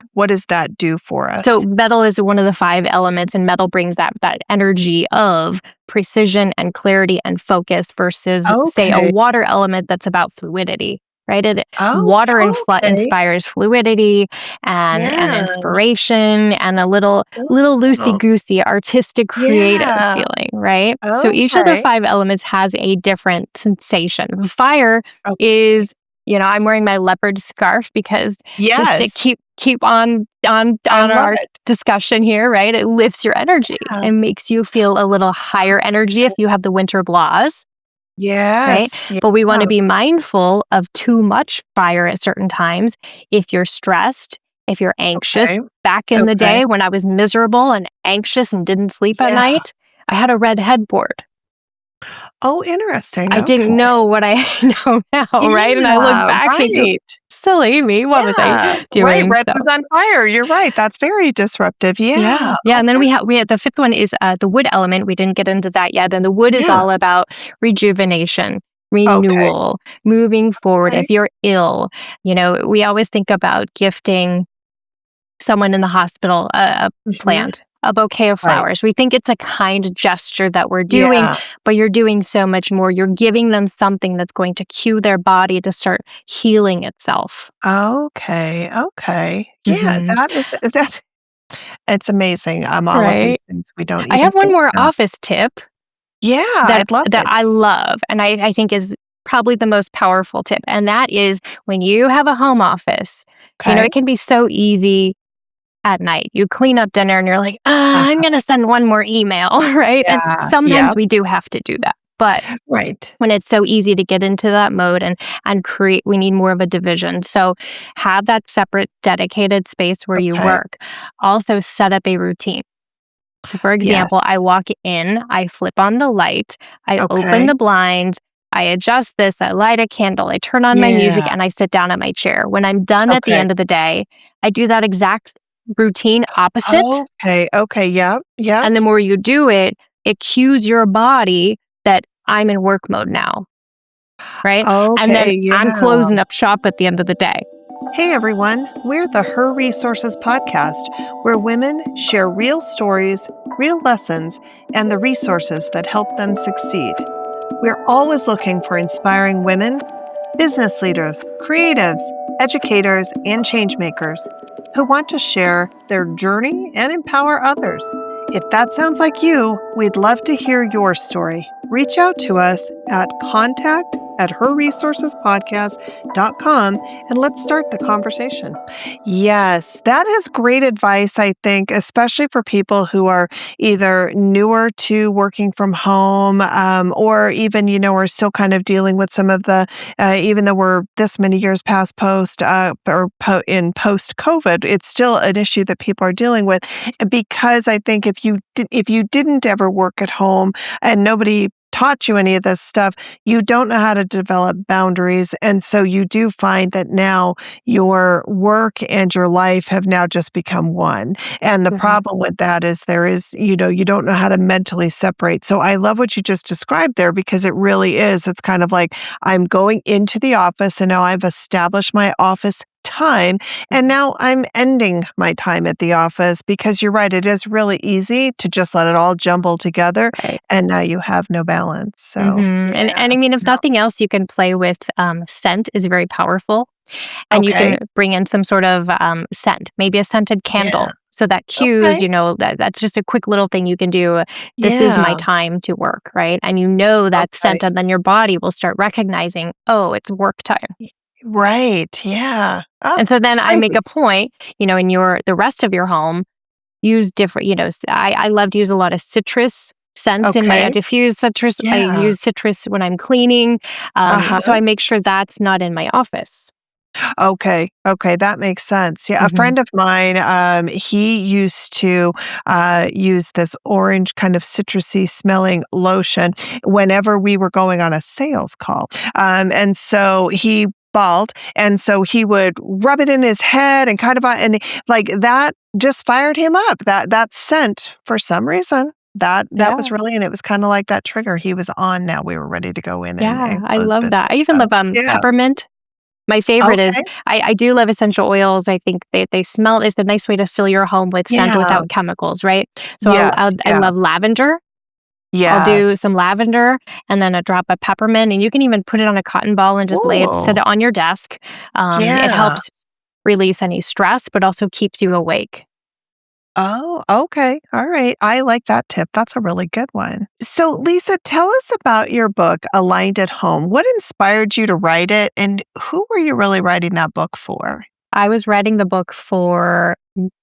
do for So us? metal is one of the 5 elements, and metal brings that energy of precision and clarity and focus versus, say, a Okay. water element that's about fluidity. Right? Oh, Water okay. inspires fluidity and Yeah. inspiration and a little loosey Oh, goosey, artistic, creative yeah. feeling. Right? So each of the Okay. 5 elements has a different sensation. Fire Okay. is, I'm wearing my leopard scarf because just to Yes. keep I on love our it. discussion here, right? It lifts your energy Yeah. and makes you feel a little higher energy if Okay. you have the winter blahs, right? Yes. But we want Yeah. to be mindful of too much fire at certain times. If you're stressed, if you're anxious, Okay. back in the Okay. day when I was miserable and anxious and didn't sleep at Yeah. night, I had a red headboard. Oh, interesting. I Okay. didn't know what I know now, right? And I look Yeah, back and go, right. silly me, what was I Yeah, right, doing? red So was on fire, you're right, that's very disruptive, yeah, yeah, yeah, and then okay, we had the 5th one is, the wood element. We didn't get into that yet, and the wood is yeah, all about rejuvenation, okay, renewal, moving forward. okay, If you're ill, we always think about gifting someone in the hospital a mhm, plant, a bouquet of Right. flowers. We think it's a kind gesture that we're doing, Yeah. but you're doing so much more. You're giving them something that's going to cue their body to start healing itself. Okay. Okay. Yeah, Hmm. that it's amazing. All of these Right. things we don't I even have one think more about. office tip Yeah, that I'd love that it. I love, and I think is probably the most powerful tip, and that is when you have a home office, Okay. it can be so easy at night. You clean up dinner and you're like, I'm Uh-huh. gonna send one more email, right? And Yeah. sometimes Yep. we do have to do that. But Right. when it's so easy to get into that mode and create, we need more of a division. So have that separate dedicated space where you Okay. work. Also set up a routine. So, for example, I Yes. walk in, I flip on the light, I open Okay. the blinds, I adjust this, I light a candle, I turn on my music, Yeah. and I sit down at my chair. When I'm done at the Okay. end of the day, I do that exact routine opposite. Okay. Okay. Yep. Yep. And the more you do it, it cues your body that I'm in work mode now, right? And then Okay. I'm Yeah. closing up shop at the end of the day. Hey everyone, we're the Her Resources podcast, where women share real stories, real lessons, and the resources that help them succeed. We're always looking for inspiring women, business leaders, creatives, educators, and changemakers who want to share their journey and empower others. If that sounds like you, we'd love to hear your story. Reach out to us at contact@herresourcespodcast.com and let's start the conversation. Yes, that is great advice, I think, especially for people who are either newer to working from home or even, are still kind of dealing with some of the even though we're this many years past in post COVID, it's still an issue that people are dealing with. Because I think if you didn't ever work at home and nobody taught you any of this stuff, you don't know how to develop boundaries. And so you do find that now your work and your life have now just become one. And the Mhm. problem with that is you don't know how to mentally separate. So I love what you just described there because it really is. It's kind of like I'm going into the office and now I've established my office time. And now I'm ending my time at the office because you're right. It is really easy to just let it all jumble together. Right. And now you have no balance. So, Mhm. yeah. And I mean, if Yeah. nothing else, you can play with scent is very powerful. And you Okay. can bring in some sort of scent, maybe a scented Yeah. candle. So that cues, Okay. that's just a quick little thing you can do. This is my Yeah. time to work, right? And that Okay. scent, and then your body will start recognizing, oh, it's work time. Y Right. Yeah. Oh, And so it's then I make crazy. a point, in the rest of your home, use different, I love to use a lot of citrus scents in my Okay. diffuse citrus. I Yeah. use citrus when I'm cleaning. So Uh-huh. I make sure that's not in my office. Okay. Okay, that makes sense. Yeah, a Hmm. friend of mine, he used to use this orange kind of citrusy smelling lotion whenever we were going on a sales call. And so he bald, and so he would rub it in his head and kind of and like that just fired him up. That scent for some reason. That was Yeah. really, and it was kind of like that trigger. He was on now. We were ready to go in Yeah, and I close love that. I business. even So love yeah. peppermint. My favorite is Okay. I do love essential oils. I think they smell is a nice way to fill your home with scent Yeah. without chemicals, right? So Yes, I yeah. love lavender. I'll do Yes. some lavender and then a drop of peppermint, and you can even put it on a cotton ball and just set Ooh, it on your desk. It yeah. helps release any stress, but also keeps you awake. Oh, okay. All right. I like that tip. That's a really good one. So, Lisa, tell us about your book, Aligned at Home. What inspired you to write it, and who were you really writing that book for? I was writing the book for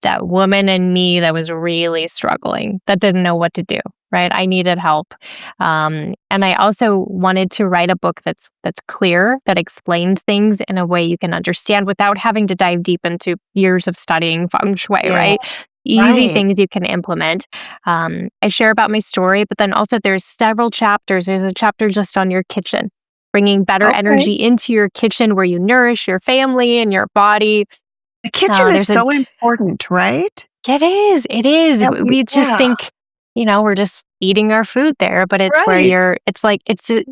that woman in me that was really struggling, that didn't know what to do, right? I needed help. And I also wanted to write a book that's clear, that explains things in a way you can understand without having to dive deep into years of studying Feng Shui, Yeah, right? Easy right. things you can implement. I share about my story, but then also there's several chapters. There's a chapter just on your kitchen, bringing better Okay. energy into your kitchen where you nourish your family and your body. The kitchen is There's a so important, right? It is. That we We just yeah, think, we're just eating our food there, but it's where right.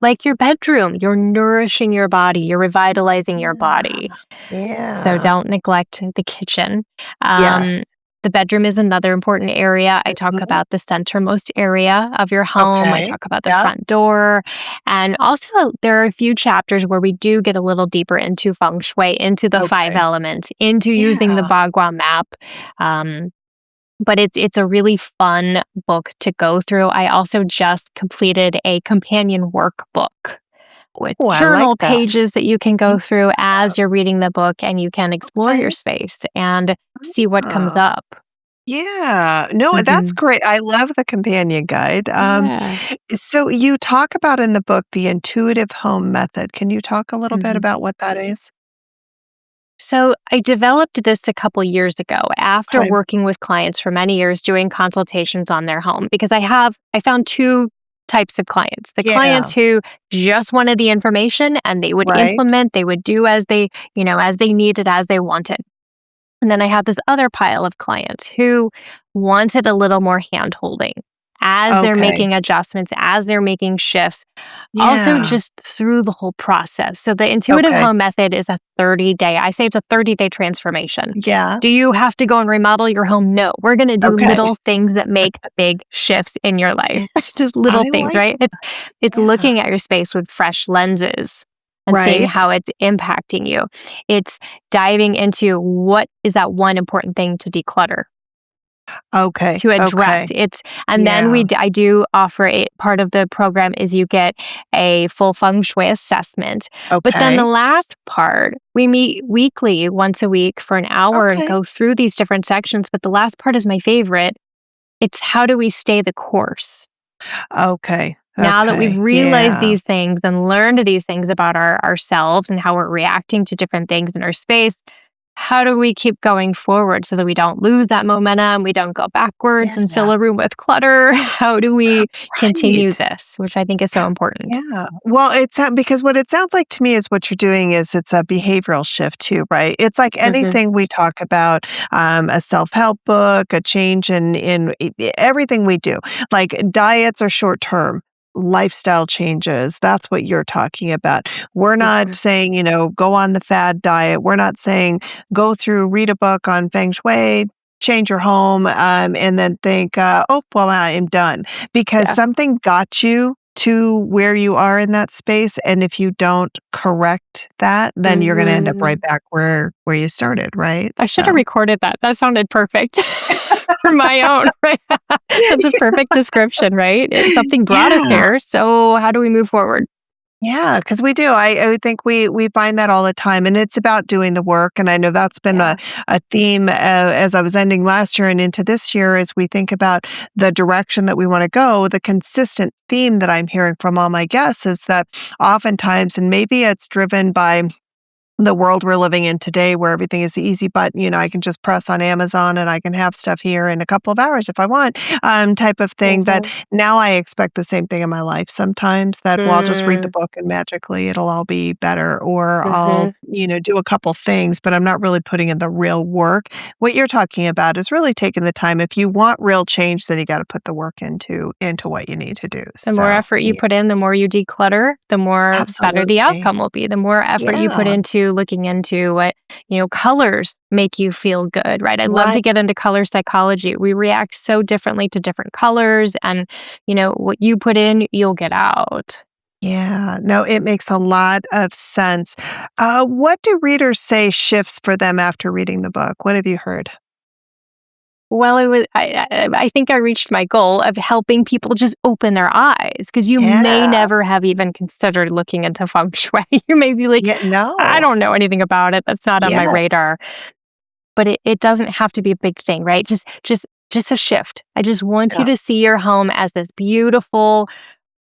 like your bedroom. You're nourishing your body, you're revitalizing your Yeah, body. So yeah. don't neglect the kitchen. Yes. Um, The bedroom is another important area. I talk Mhm. about the centermost area of your home. I Okay. talk about the Yep. front door. And also, there are a few chapters where we do get a little deeper into Feng Shui, into the five Okay. elements, into using the Yeah. Bagua map. Um, but it's a really fun book to go through. I also just completed a companion workbook with Oh, I like journal that. pages that you can Yeah. go through as you're reading the book, and you can explore your Okay. space and see what comes Ah. up. Yeah. No, that's Mhm. great. I love the companion guide. Yeah. So you talk about in the book the intuitive home method. Can you talk a little bit Mhm. about what that is? So I developed this a couple years ago after Okay. working with clients for many years doing consultations on their home because I found two types of clients. The Yeah. clients who just wanted the information and they would Right. implement, they would do as as they needed, as they wanted. And then I had this other pile of clients who wanted a little more hand holding as they're Okay. making adjustments, as they're making shifts, also Yeah. just through the whole process. So the intuitive Okay. home method is a 30-day, I say it's a 30-day transformation. Yeah. Do you have to go and remodel your home? No, we're going to do Okay. little things that make big shifts in your life. Just little I things, like right? It's yeah. looking at your space with fresh lenses and seeing Right. how it's impacting you. It's diving into what is that one important thing to declutter, Okay. to address. Okay. It's and then Yeah. I do offer a part of the program is you get a full feng shui assessment. But then the Okay. last part, we meet weekly, once a week for an hour and Okay. go through these different sections. But the last part is my favorite. It's how do we stay the course? Okay. Now that we've Okay. realized Yeah. these things and learned these things about ourselves and how we're reacting to different things in our space, how do we keep going forward so that we don't lose that momentum, we don't go backwards and Yeah. fill a room with clutter? How do we continue Right. this, which I think is so important? Yeah. Well, it's because what it sounds like to me is what you're doing is it's a behavioral shift too, right? It's like Mhm. anything we talk about, a self-help book, a change in everything we do. Like diets are short term. Lifestyle changes. That's what you're talking about. We're not Mhm. saying, go on the fad diet. We're not saying read a book on feng shui, change your home, and then think, oh, well, I am done because Yeah. something got you to where you are in that space, and if you don't correct that, then you're gonna end up right Mhm. back where you started, right? I should have So recorded that. That sounded perfect for my own, right? That's a perfect description, right? Something brought us Yeah. there. So how do we move forward? Yeah, because we do. I would think we find that all the time, and it's about doing the work. And I know that's been Yeah. a theme as I was ending last year and into this year as we think about the direction that we want to go. The consistent theme that I'm hearing from all my guests is that oftentimes, and maybe it's driven by the world we're living in today where everything is easy button, I can just press on Amazon and I can have stuff here in a couple of hours if I want, type of thing that Mhm. now I expect the same thing in my life sometimes that, well, I'll just read the Mm. book and magically it'll all be better, or I'll, Mhm. do a couple things, but I'm not really putting in the real work. What you're talking about is really taking the time. If you want real change, then you got to put the work into what you need to do. The more So, effort you yeah, put in, the more you declutter, the more better the absolutely. outcome will be. The more effort you put Yeah. into looking into what, colors make you feel good, right? I love Right. to get into color psychology. We react so differently to different colors and, what you put in, you'll get out. Yeah, no, it makes a lot of sense. What do readers say shifts for them after reading the book? What have you heard? Well, it was I think I reached my goal of helping people just open their eyes because you may Yeah. never have even considered looking into feng shui. You may be like, Yeah, "I no. don't know anything about it. That's not on my Yes. radar." But it doesn't have to be a big thing, right? Just a shift. I just want you Yeah. to see your home as this beautiful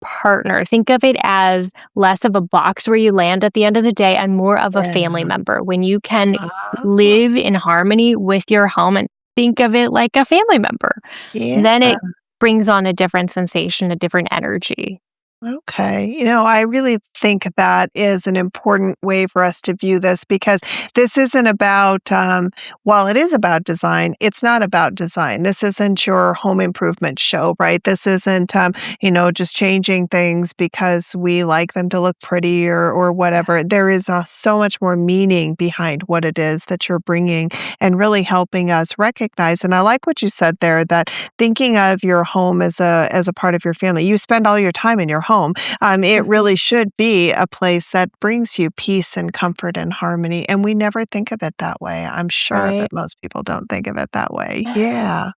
partner. Think of it as less of a box where you land at the end of the day and more of a family Yeah. member. When you can Oh, live in harmony with your home and think of it like a family member, yeah. then it brings on a different sensation, a different energy. Okay. I really think that is an important way for us to view this because this isn't about, while it is about design, it's not about design. This isn't your home improvement show, right? This isn't, just changing things because we like them to look pretty or whatever. There is so much more meaning behind what it is that you're bringing and really helping us recognize. And I like what you said there that thinking of your home as a part of your family, you spend all your time in your home. It Mhm. really should be a place that brings you peace and comfort and harmony. And we never think of it that way. I'm sure Right? that most people don't think of it that way. Yeah.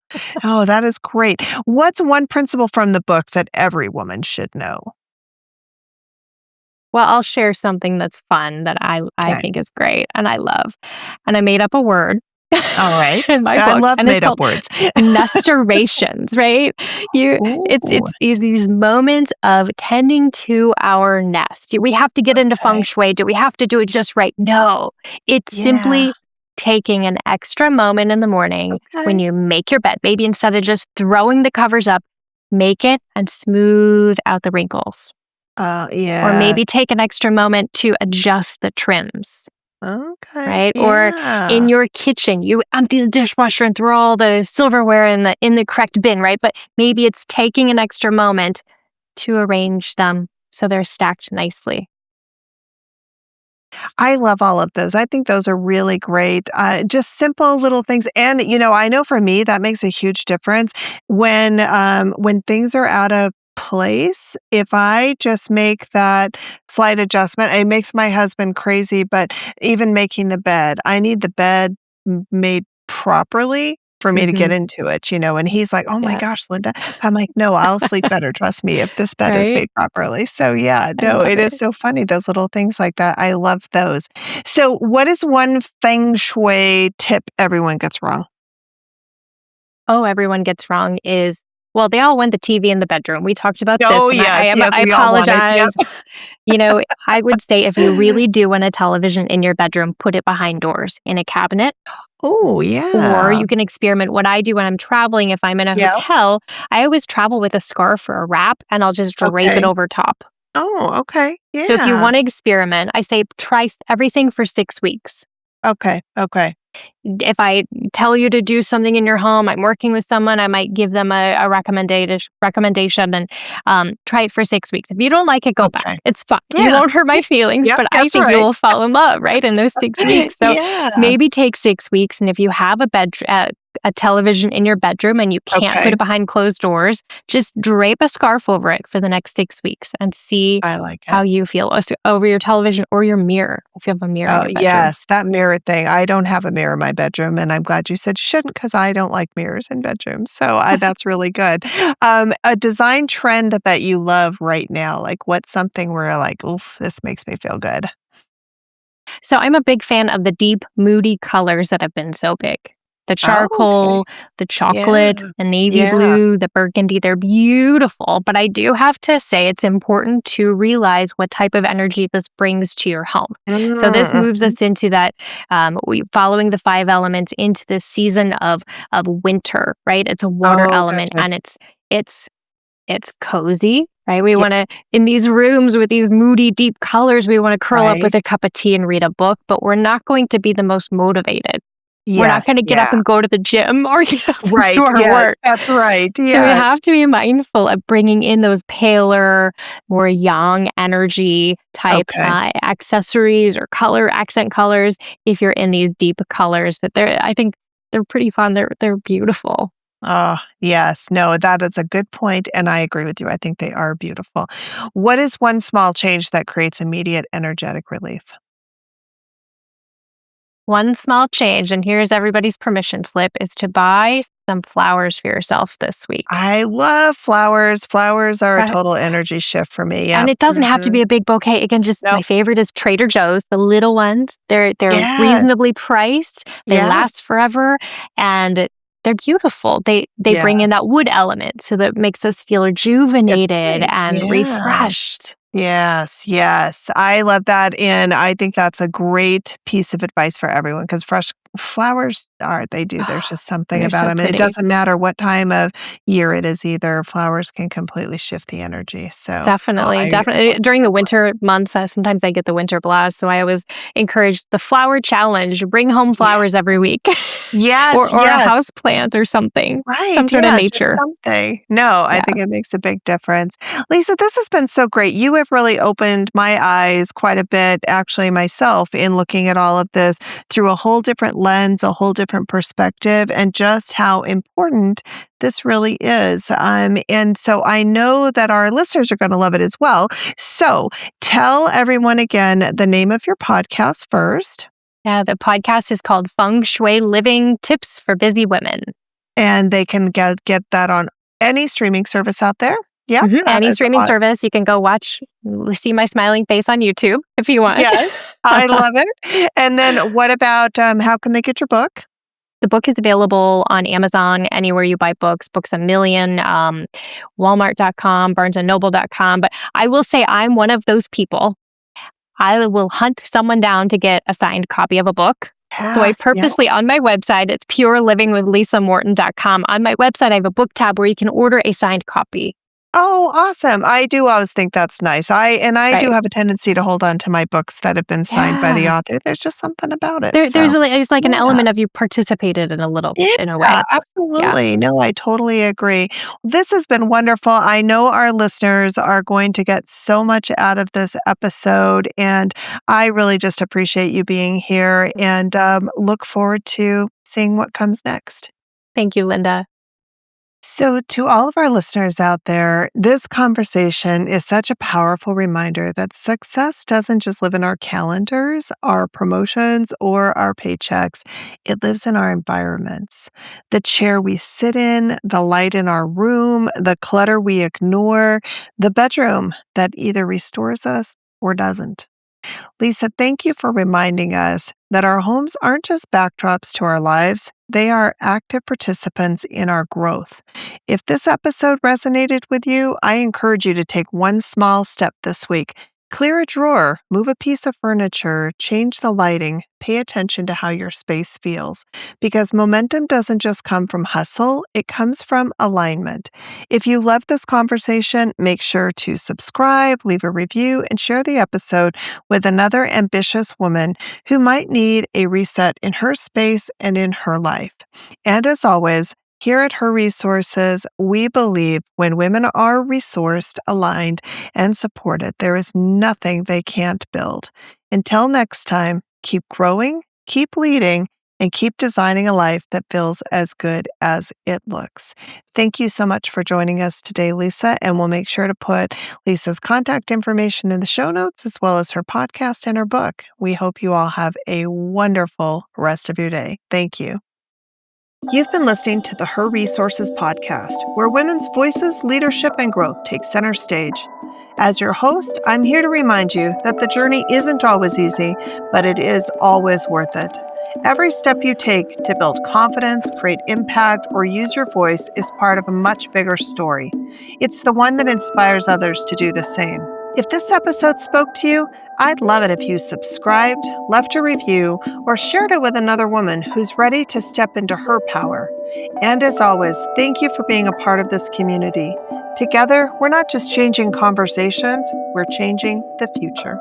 Oh, that is great. What's one principle from the book that every woman should know? Well, I'll share something that's fun that I Okay. think is great and I love. And I made up a word All right. in my I book, love and it's made up called words. nestorations, right? You Ooh, it's these moments of tending to our nest. Do we have to get into Feng okay. Shui? Do we have to do it just right? No. It's Yeah. simply taking an extra moment in the morning when Okay. you make your bed. Maybe instead of just throwing the covers up, make it and smooth out the wrinkles. Or Yeah. maybe take an extra moment to adjust the trims, Okay. right? Or in Yeah. your kitchen, you empty the dishwasher and throw all the silverware in the correct bin, right? But maybe it's taking an extra moment to arrange them so they're stacked nicely. I love all of those. I think those are really great. Just simple little things, and I know for me that makes a huge difference when things are out of place. If I just make that slight adjustment, it makes my husband crazy. But even making the bed, I need the bed made properly for me to get Mhm. into it. And he's like, "Oh my Yeah. gosh, Linda." I'm like, "No, I'll sleep better. Trust me, if this bed is Right? made properly." So yeah, I no, love it is it. so funny, those little things like that. I love those. So what is one feng shui tip everyone gets wrong? Oh, everyone gets wrong is well, they all want the TV in the bedroom. We talked about Oh, this, and I yes, am yes, I we all want it. apologize. Yep. I would say if you really do want a television in your bedroom, put it behind doors in a cabinet. Oh, Or yeah. you can experiment. What I do when I'm traveling, if I'm in a Yep. hotel, I always travel with a scarf or a wrap and I'll just drape it Okay. over top. Oh, okay. So if you Yeah. want to experiment, I say try everything for 6 weeks. Okay, okay. If I tell you to do something in your home, I'm working with someone, I might give them a recommendation and try it for 6 weeks. If you don't like it, go back. Okay. It's fine. You Yeah. won't hurt my feelings, Yep, but I that's think you right. will fall in love, right, in those 6 weeks. So Yeah. maybe take 6 weeks. And if you have a television in your bedroom and you can't put Okay. it behind closed doors, just drape a scarf over it for the next 6 weeks and see I like how it. you feel over your television or your mirror if you have a mirror in Oh, your bedroom. yes, that mirror thing. I don't have a mirror in my bedroom, and I'm glad you said you shouldn't because I don't like mirrors in bedrooms. So that's really good. A design trend that you love right now, like what's something where you're like, oof, this makes me feel good. So I'm a big fan of the deep, moody colors that have been so big. The Oh, okay. charcoal, the Yeah. chocolate, the navy Yeah. blue, the burgundy, they're beautiful. But I do have to say it's important to realize what type of energy this brings to your home. So this moves Mhm. us into that following the five elements into this season of winter, right? It's a water Oh, element gotcha. and it's it's cozy, right? We Yeah, wanna in these rooms with these moody, deep colors, we wanna curl up right. with a cup of tea and read a book, but we're not going to be the most motivated. We're not Yes, gonna get up yeah. and go to the gym or get up and do Right, our yes, work. that's right, So we yes. have to be mindful of bringing in those paler, more yang energy type, Okay. accessories or accent colors if you're in these deep colors that I think they're pretty fun. They're beautiful. Oh, yes. No, that is a good point, and I agree with you. I think they are beautiful. What is one small change that creates immediate energetic relief? One small change, and here's everybody's permission slip, is to buy some flowers for yourself this week. I love flowers. Flowers are a Right? total energy shift for me. And Yep. it doesn't have to Mhm. be a big bouquet. It can just my Nope. favorite is Trader Joe's, the little ones. They're Yes. reasonably priced. They Yeah. last forever and they're beautiful. They bring in that Yes. wood element so that it makes us feel Good rejuvenated point. and Yeah. refreshed. Yes, yes. I love that, and I think that's a great piece of advice for everyone because fresh Flowers they do. There's just something They're about so them. And it pretty. doesn't matter what time of year it is either. Flowers can completely shift the energy. So, Definitely, I definitely. love During that the one. winter months, sometimes I get the winter blast, so I always encourage the flower challenge. Bring home Yeah. flowers every week, Yes, or a yes. house plant or something, Right, some sort of yeah, just nature. something. No, I Yeah. think it makes a big difference. Lisa, this has been so great. You have really opened my eyes quite a bit, actually, myself, in looking at all of this through a whole different lens, a whole different perspective, and just how important this really is. And so I know that our listeners are going to love it as well. So tell everyone again the name of your podcast first. Yeah, the podcast is called Feng Shui Living Tips for Busy Women. And they can get that on any streaming service out there. Yep, that Any is streaming service, you can go see my smiling face on YouTube if you want. yes, I love it. And then what about, how can they get your book? The book is available on Amazon, anywhere you buy books, Books A Million, Walmart.com, BarnesandNoble.com. But I will say I'm one of those people. I will hunt someone down to get a signed copy of a book. So I Yeah, yeah. purposely, on my website, it's purelivingwithlisamorton.com. On my website, I have a book tab where you can order a signed copy. Oh, awesome. I do always think that's nice. I do Right. have a tendency to hold on to my books that have been signed by the Yeah. author. There's just something about it. So, There's like an yeah. element of you participated Yeah, in a way. Yeah. absolutely. No, I totally agree. This has been wonderful. I know our listeners are going to get so much out of this episode, and I really just appreciate you being here and look forward to seeing what comes next. Thank you, Linda. So, to all of our listeners out there, this conversation is such a powerful reminder that success doesn't just live in our calendars, our promotions, or our paychecks. It lives in our environments. The chair we sit in, the light in our room, the clutter we ignore, the bedroom that either restores us or doesn't. Lisa, thank you for reminding us that our homes aren't just backdrops to our lives, they are active participants in our growth. If this episode resonated with you, I encourage you to take one small step this week. Clear a drawer, move a piece of furniture, change the lighting, pay attention to how your space feels. Because momentum doesn't just come from hustle, it comes from alignment. If you love this conversation, make sure to subscribe, leave a review, and share the episode with another ambitious woman who might need a reset in her space and in her life. And as always, here at Her Resources, we believe when women are resourced, aligned, and supported, there is nothing they can't build. Until next time, keep growing, keep leading, and keep designing a life that feels as good as it looks. Thank you so much for joining us today, Lisa, and we'll make sure to put Lisa's contact information in the show notes as well as her podcast and her book. We hope you all have a wonderful rest of your day. Thank you. You've been listening to the Her Resources podcast, where women's voices, leadership, and growth take center stage. As your host, I'm here to remind you that the journey isn't always easy, but it is always worth it. Every step you take to build confidence, create impact, or use your voice is part of a much bigger story. It's the one that inspires others to do the same. If this episode spoke to you, I'd love it if you subscribed, left a review, or shared it with another woman who's ready to step into her power. And as always, thank you for being a part of this community. Together, we're not just changing conversations, we're changing the future.